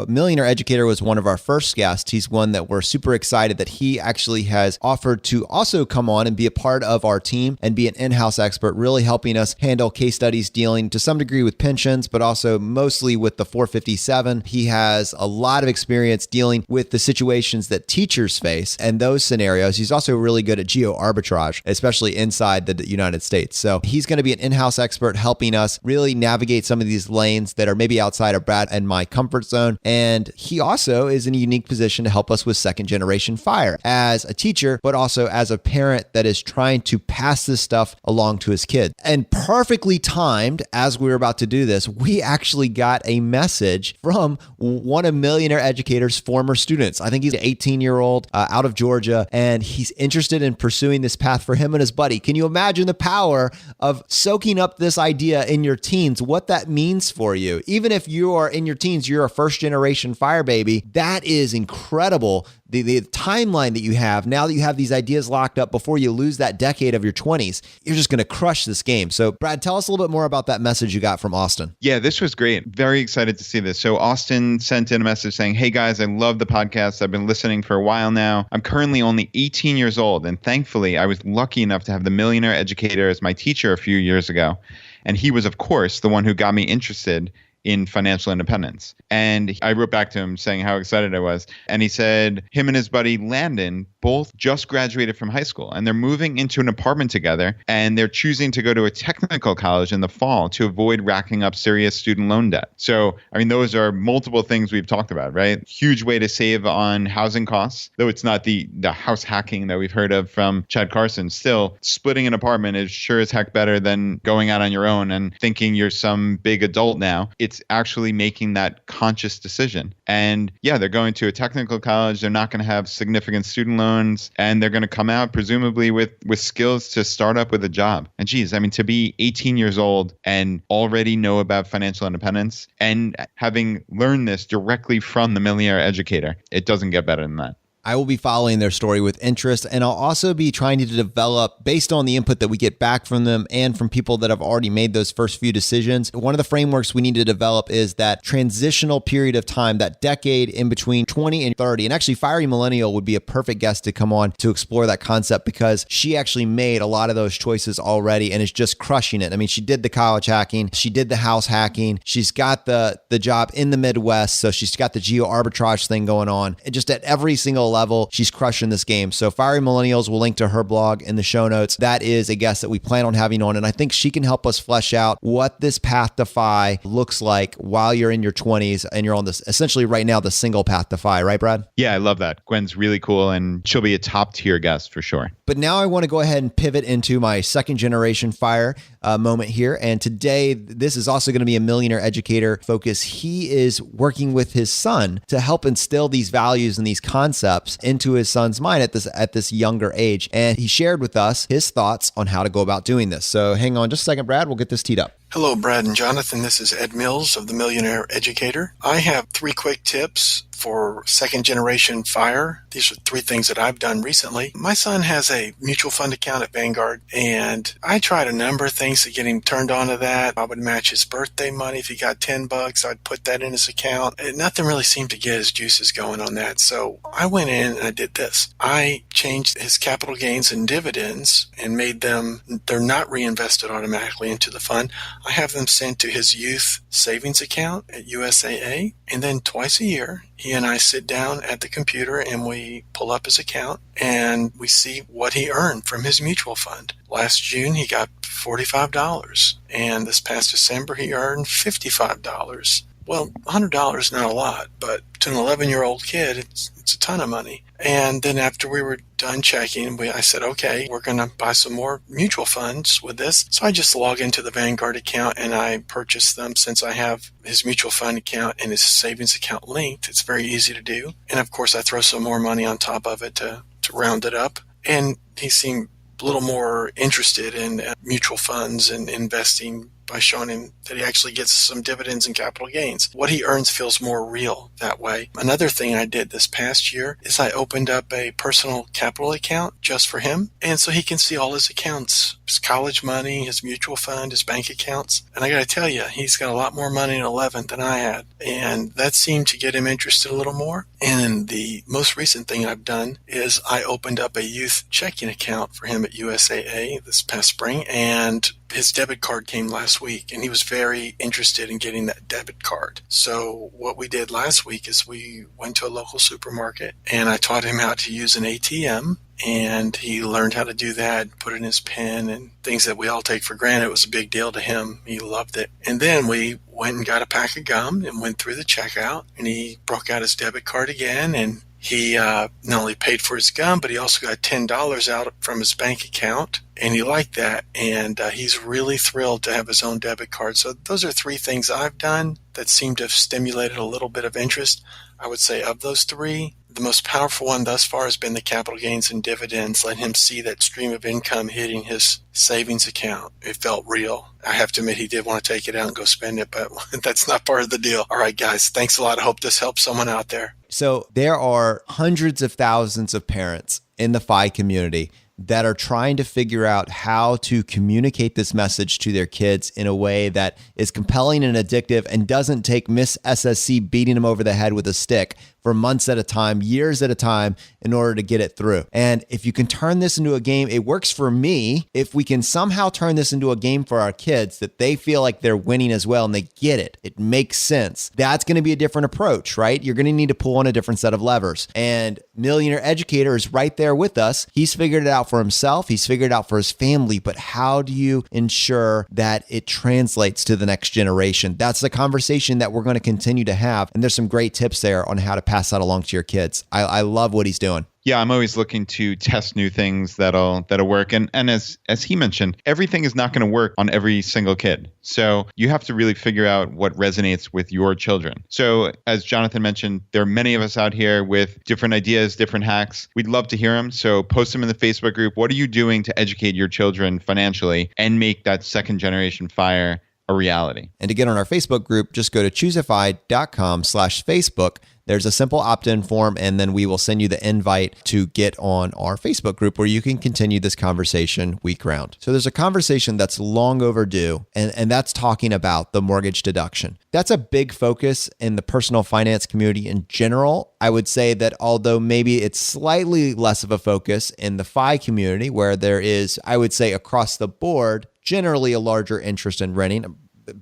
Millionaire Educator was one of our first guests. He's one that we're super excited that he actually has offered to also come on and be a part of our team and be an in-house expert, really helping us handle case studies dealing to some degree with pensions, but also mostly with the 457. He has a lot of experience dealing with the situations that teachers face and those scenarios. He's also really good at geo arbitrage, especially inside the United States. So he's going to be an in-house expert helping us really navigate some of these lanes that are maybe outside of Brad and my comfort zone. And he also is in a unique position to help us with second generation FIRE as a teacher, but also as a parent that is trying to pass this stuff along to his kids. And perfectly timed, as we were about to do this, we actually got a message from one of Millionaire Educator's former students. I think he's an 18-year-old out of Georgia, and he's interested in pursuing this path for him and his buddy. Can you imagine the power of soaking up this idea in your teens, what that means for you? Even if you are in your teens, you're a first generation FIRE baby, that is incredible. The timeline that you have now that you have these ideas locked up before you lose that decade of your 20s, you're just going to crush this game. So Brad, tell us a little bit more about that message you got from Austin. Yeah, this was great. Very excited to see this. So Austin sent in a message saying, "Hey guys, I love the podcast. I've been listening for a while now. I'm currently only 18 years old. And thankfully I was lucky enough to have the Millionaire Educator as my teacher a few years ago. And he was, of course, the one who got me interested in financial independence." And I wrote back to him saying how excited I was. And he said him and his buddy Landon both just graduated from high school and they're moving into an apartment together, and they're choosing to go to a technical college in the fall to avoid racking up serious student loan debt. So, I mean, those are multiple things we've talked about, right? Huge way to save on housing costs, though it's not the house hacking that we've heard of from Chad Carson. Still, splitting an apartment is sure as heck better than going out on your own and thinking you're some big adult now. It's actually making that conscious decision. And yeah, they're going to a technical college. They're not going to have significant student loans, and they're going to come out presumably with skills to start up with a job. And geez, I mean, to be 18 years old and already know about financial independence and having learned this directly from the Millionaire Educator, it doesn't get better than that. I will be following their story with interest, and I'll also be trying to develop, based on the input that we get back from them and from people that have already made those first few decisions. One of the frameworks we need to develop is that transitional period of time, that decade in between 20 and 30. And actually, Fiery Millennial would be a perfect guest to come on to explore that concept, because she actually made a lot of those choices already and is just crushing it. I mean, she did the college hacking, she did the house hacking, she's got the job in the Midwest, so she's got the geo arbitrage thing going on. And just at every single level, she's crushing this game. So Fiery Millennials, will link to her blog in the show notes. That is a guest that we plan on having on, and I think she can help us flesh out what this path to FI looks like while you're in your 20s and you're on this, essentially right now, the single path to FI, right, Brad? Yeah, I love that. Gwen's really cool, and she'll be a top tier guest for sure. But now I want to go ahead and pivot into my second generation FIRE moment here. And today, this is also going to be a Millionaire Educator focus. He is working with his son to help instill these values and these concepts into his son's mind at this younger age. And he shared with us his thoughts on how to go about doing this. So hang on just a second, Brad. We'll get this teed up. Hello, Brad and Jonathan. This is Ed Mills of the Millionaire Educator. I have 3 quick tips for second generation FIRE. These are 3 things that I've done recently. My son has a mutual fund account at Vanguard, and I tried a number of things to get him turned on to that. I would match his birthday money. If he got $10, I'd put that in his account. And nothing really seemed to get his juices going on that. So I went in and I did this. I changed his capital gains and dividends and made them, they're not reinvested automatically into the fund. I have them sent to his youth savings account at USAA, and then twice a year, he and I sit down at the computer and we pull up his account and we see what he earned from his mutual fund. Last June, he got $45, and this past December, he earned $55. Well, $100 is not a lot, but to an 11-year-old kid, it's a ton of money. And then after we were done checking, I said, okay, we're going to buy some more mutual funds with this. So I just log into the Vanguard account and I purchase them. Since I have his mutual fund account and his savings account linked, it's very easy to do. And of course, I throw some more money on top of it to round it up. And he seemed a little more interested in mutual funds and investing by showing him that he actually gets some dividends and capital gains. What he earns feels more real that way. Another thing I did this past year is I opened up a personal capital account just for him. And so he can see all his accounts, his college money, his mutual fund, his bank accounts. And I got to tell you, he's got a lot more money at 11 than I had. And that seemed to get him interested a little more. And the most recent thing I've done is I opened up a youth checking account for him at USAA this past spring. And his debit card came last week, and he was very interested in getting that debit card. So what we did last week is we went to a local supermarket, and I taught him how to use an ATM. And he learned how to do that, put in his PIN and things that we all take for granted. It was a big deal to him. He loved it. And then we went and got a pack of gum and went through the checkout. And he broke out his debit card again. And he not only paid for his gum, but he also got $10 out from his bank account. And he liked that. And he's really thrilled to have his own debit card. So those are 3 things I've done that seem to have stimulated a little bit of interest. I would say of those 3, the most powerful one thus far has been the capital gains and dividends, letting him see that stream of income hitting his savings account. It felt real. I have to admit he did want to take it out and go spend it, but that's not part of the deal. All right, guys, thanks a lot. I hope this helps someone out there. So there are hundreds of thousands of parents in the FI community that are trying to figure out how to communicate this message to their kids in a way that is compelling and addictive and doesn't take Miss SSC beating them over the head with a stick for months at a time, years at a time in order to get it through. And if you can turn this into a game, it works for me. If we can somehow turn this into a game for our kids that they feel like they're winning as well and they get it, it makes sense. That's going to be a different approach, right? You're going to need to pull on a different set of levers. And Millionaire Educator is right there with us. He's figured it out for himself. He's figured it out for his family. But how do you ensure that it translates to the next generation? That's the conversation that we're going to continue to have. And there's some great tips there on how to pass that along to your kids. I love what he's doing. Yeah, I'm always looking to test new things that'll work. And as he mentioned, everything is not going to work on every single kid. So you have to really figure out what resonates with your children. So as Jonathan mentioned, there are many of us out here with different ideas, different hacks. We'd love to hear them. So post them in the Facebook group. What are you doing to educate your children financially and make that second generation FIRE a reality? And to get on our Facebook group, just go to choosefi.com/Facebook. There's a simple opt-in form, and then we will send you the invite to get on our Facebook group where you can continue this conversation week round. So there's a conversation that's long overdue, and that's talking about the mortgage deduction. That's a big focus in the personal finance community in general. I would say that although maybe it's slightly less of a focus in the FI community, where there is, I would say across the board, generally a larger interest in renting.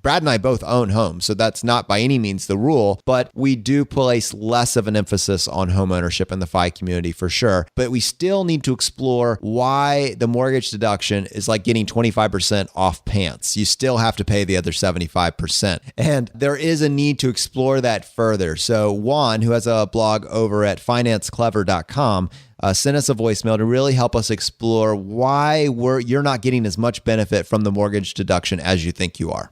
Brad and I both own homes, so that's not by any means the rule, but we do place less of an emphasis on home ownership in the FI community for sure. But we still need to explore why the mortgage deduction is like getting 25% off pants. You still have to pay the other 75%. And there is a need to explore that further. So Juan, who has a blog over at financeclever.com, send us a voicemail to really help us explore why you're not getting as much benefit from the mortgage deduction as you think you are.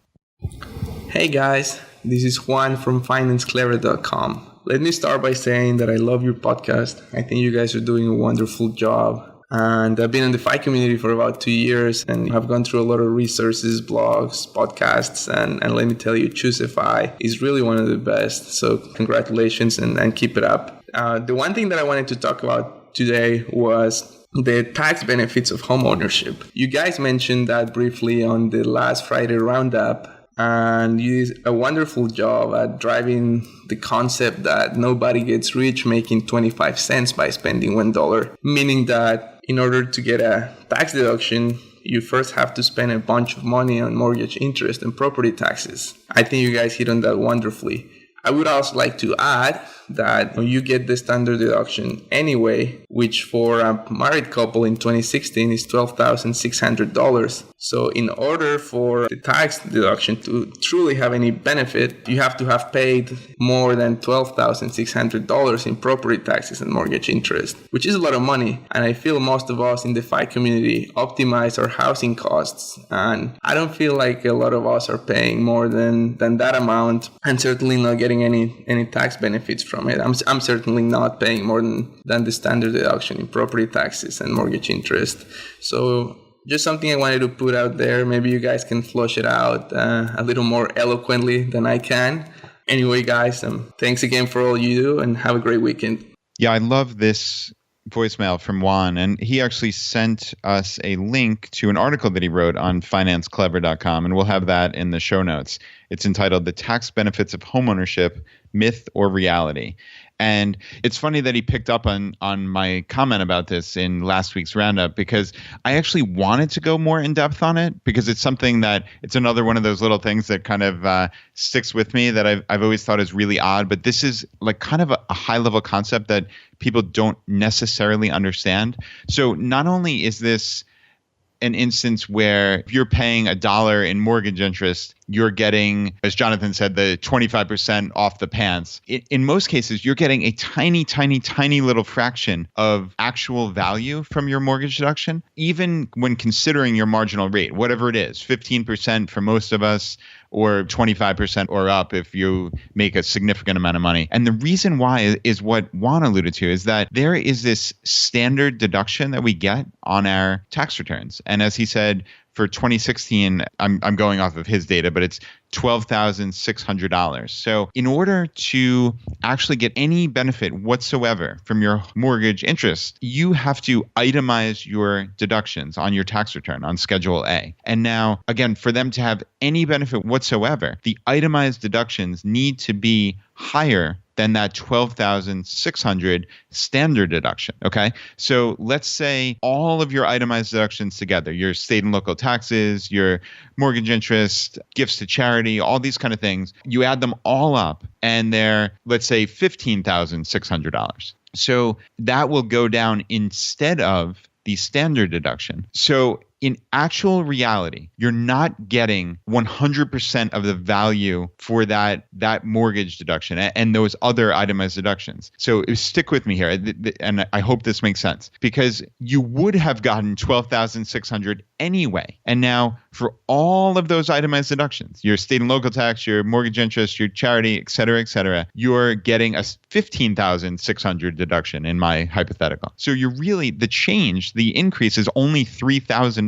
Hey guys, this is Juan from financeclever.com. Let me start by saying that I love your podcast. I think you guys are doing a wonderful job. And I've been in the FI community for about 2 years and I've gone through a lot of resources, blogs, podcasts, and let me tell you, Choose FI is really one of the best. So congratulations and keep it up. The one thing that I wanted to talk about today was the tax benefits of home ownership. You guys mentioned that briefly on the last Friday Roundup. And you did a wonderful job at driving the concept that nobody gets rich making 25 cents by spending $1, meaning that in order to get a tax deduction, you first have to spend a bunch of money on mortgage interest and property taxes. I think you guys hit on that wonderfully. I would also like to add that you get the standard deduction anyway, which for a married couple in 2016 is $12,600. So in order for the tax deduction to truly have any benefit, you have to have paid more than $12,600 in property taxes and mortgage interest, which is a lot of money. And I feel most of us in the FI community optimize our housing costs. And I don't feel like a lot of us are paying more than that amount and certainly not getting any tax benefits from it. I'm certainly not paying more than the standard deduction in property taxes and mortgage interest. So just something I wanted to put out there. Maybe you guys can flush it out a little more eloquently than I can. Anyway, guys, thanks again for all you do and have a great weekend. Yeah, I love this voicemail from Juan, and he actually sent us a link to an article that he wrote on financeclever.com, and we'll have that in the show notes. It's entitled "The Tax Benefits of Homeownership, Myth or Reality?" And it's funny that he picked up on my comment about this in last week's roundup, because I actually wanted to go more in depth on it, because it's something that it's another one of those little things that kind of sticks with me that I've always thought is really odd. But this is like kind of a high level concept that people don't necessarily understand. So not only is this an instance where if you're paying $1 in mortgage interest, you're getting, as Jonathan said, the 25% off the pants. In most cases, you're getting a tiny, tiny, tiny little fraction of actual value from your mortgage deduction, even when considering your marginal rate, whatever it is, 15% for most of us, or 25% or up if you make a significant amount of money. And the reason why is what Juan alluded to, is that there is this standard deduction that we get on our tax returns. And as he said, for 2016, I'm going off of his data, but it's $12,600. So in order to actually get any benefit whatsoever from your mortgage interest, you have to itemize your deductions on your tax return on Schedule A. And now, again, for them to have any benefit whatsoever, the itemized deductions need to be higher than that $12,600 standard deduction. Okay. So let's say all of your itemized deductions together, your state and local taxes, your mortgage interest, gifts to charity, all these kind of things, you add them all up and they're, let's say, $15,600. So that will go down instead of the standard deduction. So in actual reality, you're not getting 100% of the value for that mortgage deduction and those other itemized deductions. So stick with me here, and I hope this makes sense, because you would have gotten $12,600 anyway. And now for all of those itemized deductions, your state and local tax, your mortgage interest, your charity, et cetera, you're getting a $15,600 deduction in my hypothetical. So you're really, the increase is only $3,000.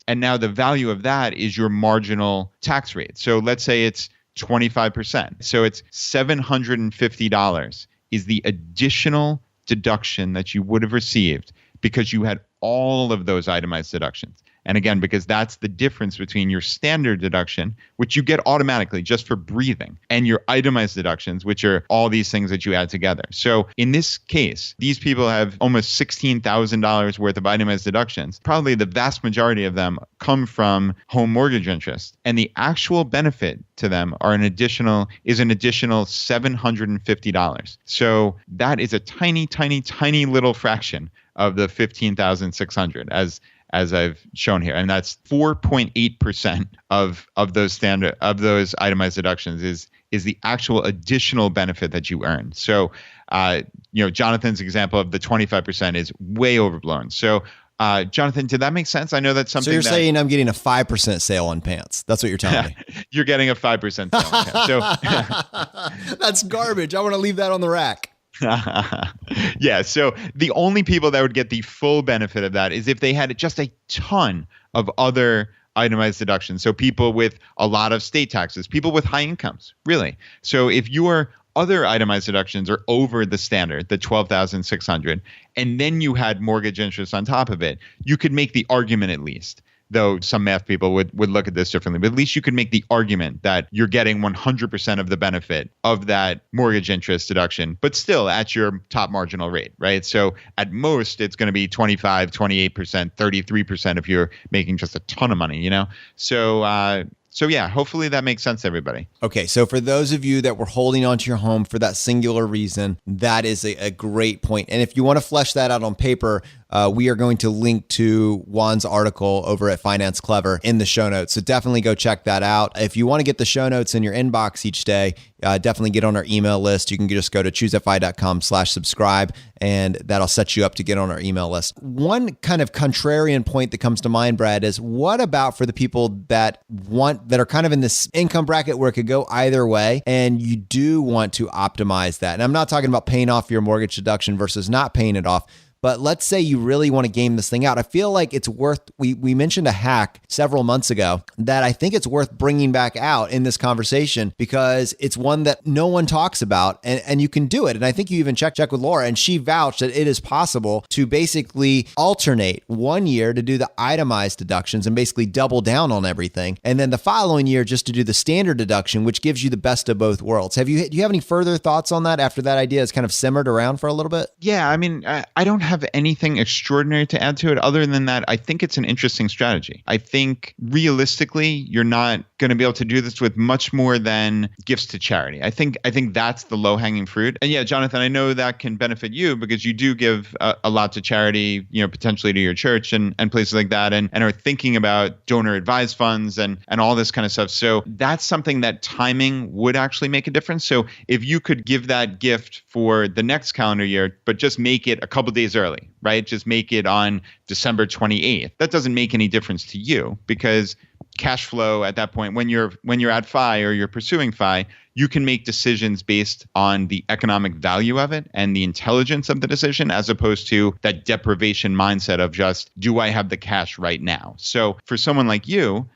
And now the value of that is your marginal tax rate. So let's say it's 25%. So it's $750 is the additional deduction that you would have received because you had all of those itemized deductions. And again, because that's the difference between your standard deduction, which you get automatically just for breathing, and your itemized deductions, which are all these things that you add together. So in this case, these people have almost $16,000 worth of itemized deductions. Probably the vast majority of them come from home mortgage interest. And the actual benefit to them is an additional $750. So that is a tiny, tiny, tiny little fraction of the $15,600 as I've shown here. And that's 4.8% of those itemized deductions is the actual additional benefit that you earn. So, Jonathan's example of the 25% is way overblown. So, Jonathan, did that make sense? I know that's something. So you're saying I'm getting a 5% sale on pants. That's what you're telling me. You're getting a 5% sale on pants. So that's garbage. I want to leave that on the rack. Yeah. So the only people that would get the full benefit of that is if they had just a ton of other itemized deductions. So people with a lot of state taxes, people with high incomes, really. So if your other itemized deductions are over the standard, the $12,600, and then you had mortgage interest on top of it, you could make the argument, at least, though some math people would look at this differently, but at least you could make the argument that you're getting 100% of the benefit of that mortgage interest deduction, but still at your top marginal rate, right? So at most, it's going to be 25, 28%, 33% if you're making just a ton of money, So yeah, hopefully that makes sense to everybody. Okay, so for those of you that were holding onto your home for that singular reason, that is a great point. And if you want to flesh that out on paper, we are going to link to Juan's article over at Finance Clever in the show notes. So definitely go check that out. If you want to get the show notes in your inbox each day, definitely get on our email list. You can just go to choosefi.com/subscribe, and that'll set you up to get on our email list. One kind of contrarian point that comes to mind, Brad, is what about for the people that are kind of in this income bracket where it could go either way, and you do want to optimize that? And I'm not talking about paying off your mortgage deduction versus not paying it off, But let's say you really want to game this thing out. I feel like it's worth, we mentioned a hack several months ago that I think it's worth bringing back out in this conversation because it's one that no one talks about and you can do it. And I think you even check with Laura and she vouched that it is possible to basically alternate 1 year to do the itemized deductions and basically double down on everything. And then the following year just to do the standard deduction, which gives you the best of both worlds. Do you have any further thoughts on that after that idea has kind of simmered around for a little bit? Yeah, I mean, I don't have anything extraordinary to add to it other than that I think it's an interesting strategy. I think realistically, you're not going to be able to do this with much more than gifts to charity. I think that's the low-hanging fruit. And yeah, Jonathan, I know that can benefit you because you do give a lot to charity, potentially to your church and places like that, and are thinking about donor advised funds and all this kind of stuff. So that's something that timing would actually make a difference. So if you could give that gift for the next calendar year, but just make it a couple days early, right? Just make it on December 28th. That doesn't make any difference to you because cash flow at that point, when you're at FI or you're pursuing FI, you can make decisions based on the economic value of it and the intelligence of the decision, as opposed to that deprivation mindset of just, do I have the cash right now? So for someone like you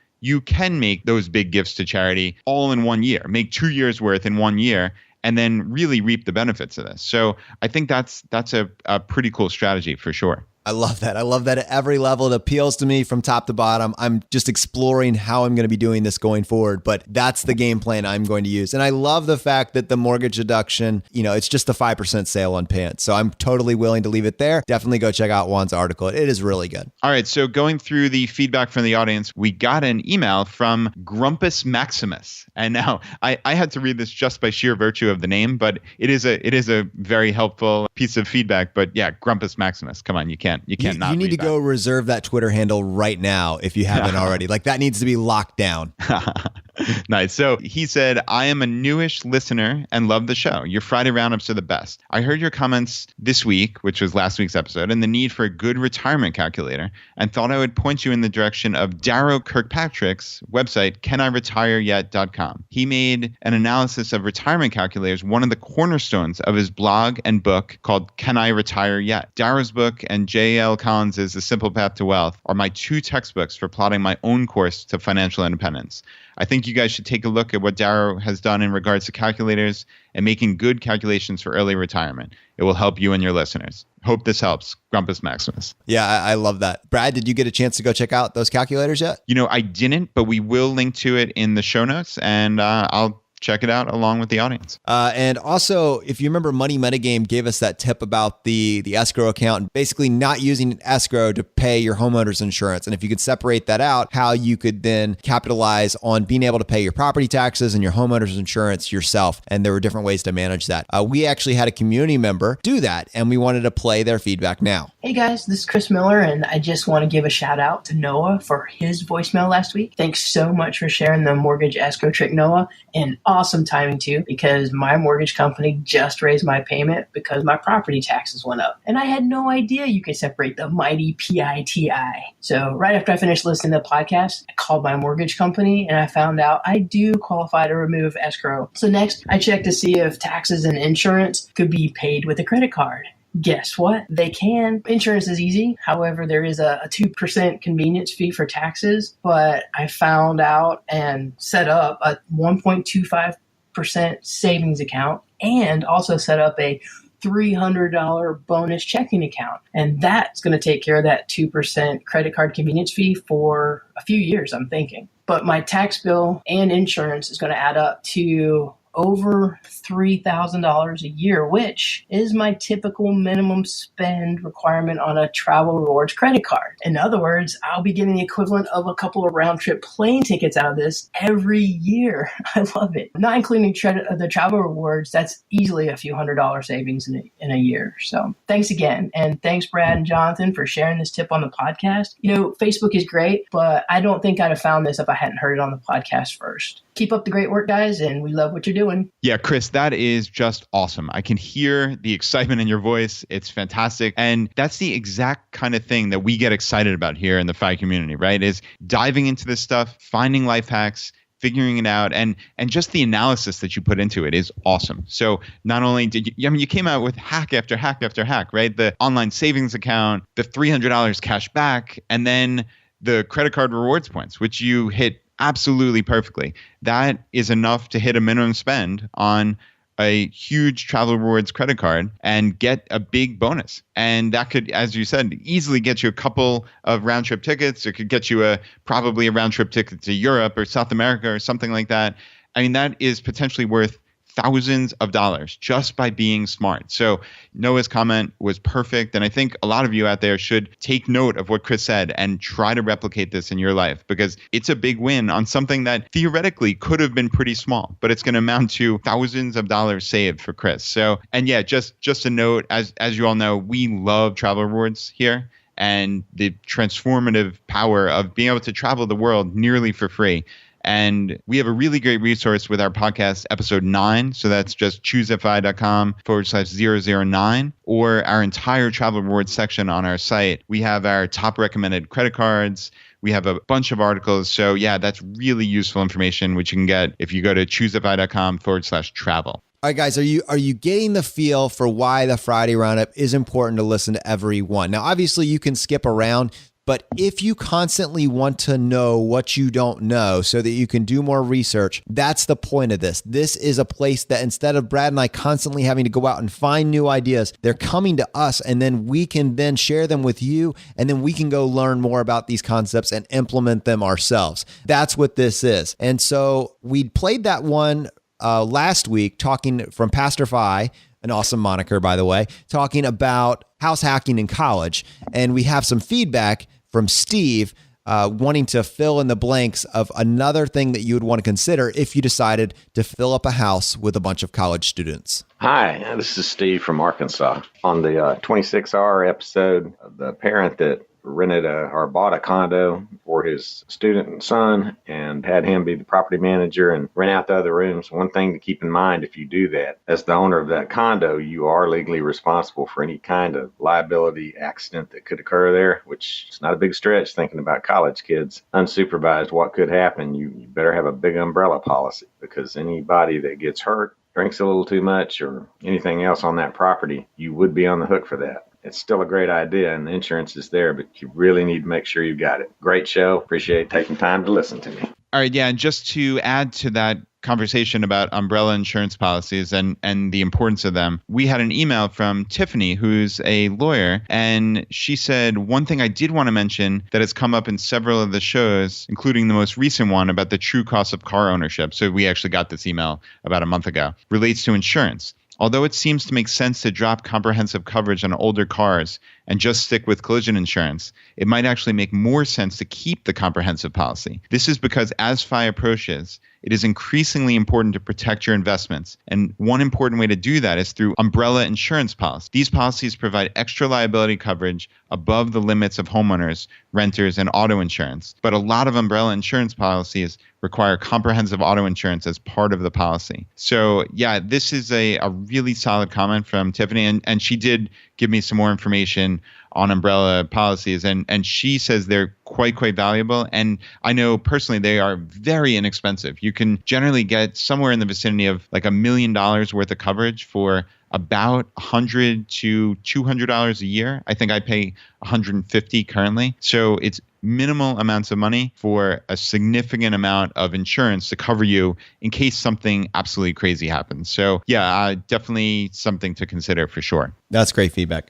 can make those big gifts to charity all in 1 year, make 2 years worth in 1 year, and then really reap the benefits of this. So I think that's a pretty cool strategy for sure. I love that. I love that at every level. It appeals to me from top to bottom. I'm just exploring how I'm going to be doing this going forward, but that's the game plan I'm going to use. And I love the fact that the mortgage deduction, it's just a 5% sale on pants. So I'm totally willing to leave it there. Definitely go check out Juan's article. It is really good. All right. So going through the feedback from the audience, we got an email from Grumpus Maximus. And now I had to read this just by sheer virtue of the name, but it is a very helpful piece of feedback. But yeah, Grumpus Maximus. Come on, you can't not. You need to go reserve that Twitter handle right now if you haven't already. Like that needs to be locked down. Nice. So he said, I am a newish listener and love the show. Your Friday Roundups are the best. I heard your comments this week, which was last week's episode, and the need for a good retirement calculator, and thought I would point you in the direction of Darrow Kirkpatrick's website, caniretireyet.com. He made an analysis of retirement calculators, one of the cornerstones of his blog and book called Can I Retire Yet? Darrow's book and J.L. Collins's The Simple Path to Wealth are my two textbooks for plotting my own course to financial independence. I think you guys should take a look at what Darrow has done in regards to calculators and making good calculations for early retirement. It will help you and your listeners. Hope this helps. Grumpus Maximus. Yeah, I love that. Brad, did you get a chance to go check out those calculators yet? I didn't, but we will link to it in the show notes, and I'll check it out along with the audience. And also, if you remember, Money Metagame gave us that tip about the escrow account and basically not using an escrow to pay your homeowner's insurance. And if you could separate that out, how you could then capitalize on being able to pay your property taxes and your homeowner's insurance yourself. And there were different ways to manage that. We actually had a community member do that, and we wanted to play their feedback now. Hey guys, this is Chris Miller, and I just want to give a shout out to Noah for his voicemail last week. Thanks so much for sharing the mortgage escrow trick, Noah. And awesome timing too, because my mortgage company just raised my payment because my property taxes went up. And I had no idea you could separate the mighty PITI. So right after I finished listening to the podcast, I called my mortgage company and I found out I do qualify to remove escrow. So next, I checked to see if taxes and insurance could be paid with a credit card. Guess what? They can. Insurance is easy. However, there is a 2% convenience fee for taxes. But I found out and set up a 1.25% savings account and also set up a $300 bonus checking account. And that's going to take care of that 2% credit card convenience fee for a few years, I'm thinking. But my tax bill and insurance is going to add up to over $3,000 a year, which is my typical minimum spend requirement on a travel rewards credit card. In other words, I'll be getting the equivalent of a couple of round trip plane tickets out of this every year. I love it. Not including the travel rewards, that's easily a few $100 savings in a year. So thanks again. And thanks, Brad and Jonathan, for sharing this tip on the podcast. Facebook is great, but I don't think I'd have found this if I hadn't heard it on the podcast first. Keep up the great work, guys, and we love what you're doing. Yeah, Chris, that is just awesome. I can hear the excitement in your voice. It's fantastic. And that's the exact kind of thing that we get excited about here in the FI community, right? Is diving into this stuff, finding life hacks, figuring it out, and just the analysis that you put into it is awesome. So not only did you came out with hack after hack after hack, right? The online savings account, the $300 cash back, and then the credit card rewards points, which you hit absolutely perfectly. That is enough to hit a minimum spend on a huge travel rewards credit card and get a big bonus. And that could, as you said, easily get you a couple of round trip tickets. It could get you probably a round trip ticket to Europe or South America or something like that. I mean, that is potentially worth thousands of dollars just by being smart. So Noah's comment was perfect. And I think a lot of you out there should take note of what Chris said and try to replicate this in your life, because it's a big win on something that theoretically could have been pretty small, but it's going to amount to thousands of dollars saved for Chris. So, and yeah, just a note, as you all know, we love travel rewards here, and the transformative power of being able to travel the world nearly for free. And we have a really great resource with our podcast, episode 9. So that's just choosefi.com/009, or our entire travel rewards section on our site. We have our top recommended credit cards. We have a bunch of articles. So yeah, that's really useful information, which you can get if you go to choosefi.com/travel. All right, guys, are you getting the feel for why the Friday Roundup is important to listen to everyone? Now, obviously, you can skip around, but if you constantly want to know what you don't know so that you can do more research, that's the point of this. This is a place that instead of Brad and I constantly having to go out and find new ideas, they're coming to us, and then we can then share them with you, and then we can go learn more about these concepts and implement them ourselves. That's what this is. And so we played that one last week, talking from Pastor Fi, an awesome moniker, by the way, talking about house hacking in college. And we have some feedback from Steve wanting to fill in the blanks of another thing that you would want to consider if you decided to fill up a house with a bunch of college students. Hi, this is Steve from Arkansas. On the 26R episode, the parent that rented or bought a condo for his student son and had him be the property manager and rent out the other rooms. One thing to keep in mind, if you do that, as the owner of that condo, you are legally responsible for any kind of liability accident that could occur there, which is not a big stretch thinking about college kids. Unsupervised, what could happen? You better have a big umbrella policy, because anybody that gets hurt, drinks a little too much, or anything else on that property, you would be on the hook for that. It's still a great idea, and the insurance is there, but you really need to make sure you've got it. Great show. Appreciate taking time to listen to me. All right, yeah, and just to add to that conversation about umbrella insurance policies and the importance of them, we had an email from Tiffany, who's a lawyer, and she said, one thing I did want to mention that has come up in several of the shows, including the most recent one about the true cost of car ownership, so we actually got this email about a month ago, relates to insurance. Although it seems to make sense to drop comprehensive coverage on older cars and just stick with collision insurance, it might actually make more sense to keep the comprehensive policy. This is because as FI approaches, it is increasingly important to protect your investments. And one important way to do that is through umbrella insurance policies. These policies provide extra liability coverage above the limits of homeowners, renters, and auto insurance. But a lot of umbrella insurance policies require comprehensive auto insurance as part of the policy. So yeah, this is a really solid comment from Tiffany, and she did give me some more information on umbrella policies, and she says they're quite valuable. And I know personally they are very inexpensive. You can generally get somewhere in the vicinity of like $1 million worth of coverage for about $100 to $200 a year. I think I pay $150 currently. So it's minimal amounts of money for a significant amount of insurance to cover you in case something absolutely crazy happens. So yeah, definitely something to consider for sure. That's great feedback.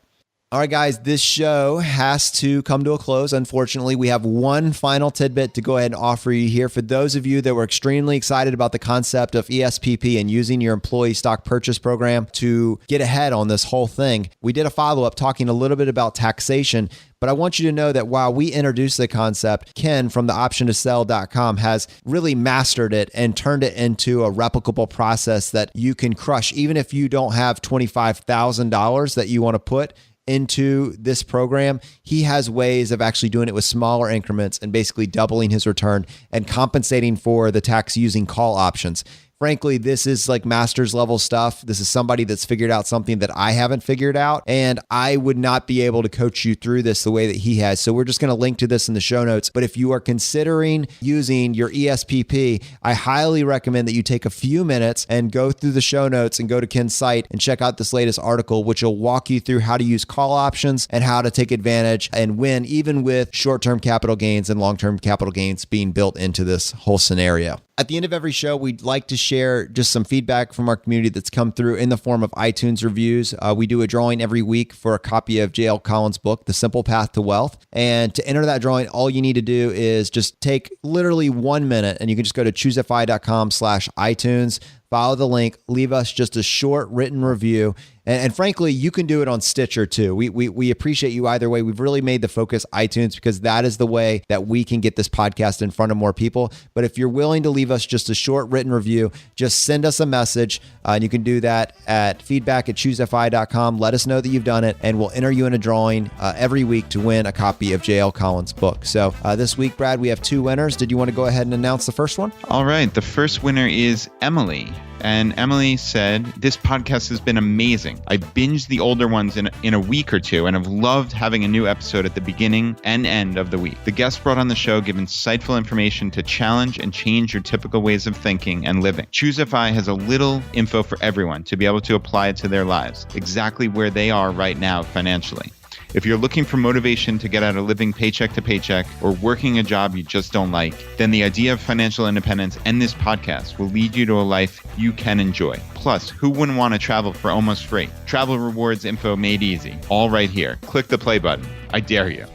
All right, guys, this show has to come to a close. Unfortunately, we have one final tidbit to go ahead and offer you here. For those of you that were extremely excited about the concept of ESPP and using your employee stock purchase program to get ahead on this whole thing, we did a follow-up talking a little bit about taxation. But I want you to know that while we introduced the concept, Ken from the optiontosell.com has really mastered it and turned it into a replicable process that you can crush. Even if you don't have $25,000 that you want to put into this program, he has ways of actually doing it with smaller increments and basically doubling his return and compensating for the tax using call options. frankly, this is like master's level stuff. This is somebody that's figured out something that I haven't figured out, and I would not be able to coach you through this the way that he has. So we're just going to link to this in the show notes. But if you are considering using your ESPP, I highly recommend that you take a few minutes and go through the show notes and go to Ken's site and check out this latest article, which will walk you through how to use call options and how to take advantage and win, even with short-term capital gains and long-term capital gains being built into this whole scenario. At the end of every show, we'd like to share just some feedback from our community that's come through in the form of iTunes reviews. We do a drawing every week for a copy of J.L. Collins' book, The Simple Path to Wealth. And to enter that drawing, all you need to do is just take literally 1 minute, and you can just go to choosefi.com/iTunes, follow the link, leave us just a short written review. And frankly, you can do it on Stitcher too. We appreciate you either way. We've really made the focus iTunes because that is the way that we can get this podcast in front of more people. But if you're willing to leave us just a short written review, just send us a message. And you can do that at feedback@choosefi.com. Let us know that you've done it, and we'll enter you in a drawing every week to win a copy of J.L. Collins' book. So this week, Brad, we have 2 winners. Did you want to go ahead and announce the first one? All right. The first winner is Emily. And Emily said, this podcast has been amazing. I binged the older ones in a week or two and have loved having a new episode at the beginning and end of the week. The guests brought on the show give insightful information to challenge and change your typical ways of thinking and living. ChooseFI has a little info for everyone to be able to apply it to their lives, exactly where they are right now financially. If you're looking for motivation to get out of living paycheck to paycheck or working a job you just don't like, then the idea of financial independence and this podcast will lead you to a life you can enjoy. Plus, who wouldn't want to travel for almost free? Travel rewards info made easy, all right here. Click the play button. I dare you.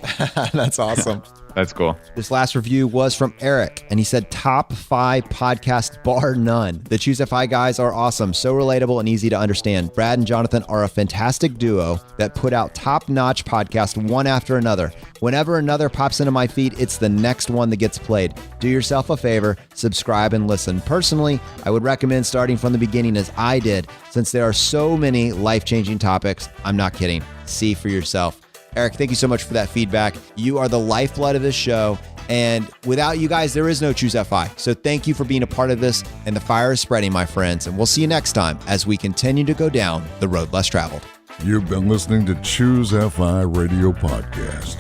That's awesome. That's cool. This last review was from Eric, and he said, top 5 podcast bar none. The ChooseFI guys are awesome, so relatable and easy to understand. Brad and Jonathan are a fantastic duo that put out top-notch podcasts one after another. Whenever another pops into my feed, it's the next one that gets played. Do yourself a favor, subscribe and listen. Personally, I would recommend starting from the beginning as I did, since there are so many life-changing topics. I'm not kidding. See for yourself. Eric, thank you so much for that feedback. You are the lifeblood of this show, and without you guys, there is no ChooseFI. So thank you for being a part of this, and the fire is spreading, my friends, and we'll see you next time as we continue to go down the road less traveled. You've been listening to ChooseFI Radio Podcast,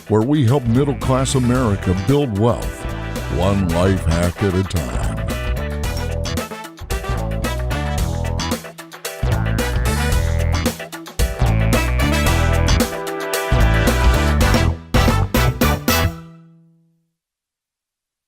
where we help middle-class America build wealth, one life hack at a time.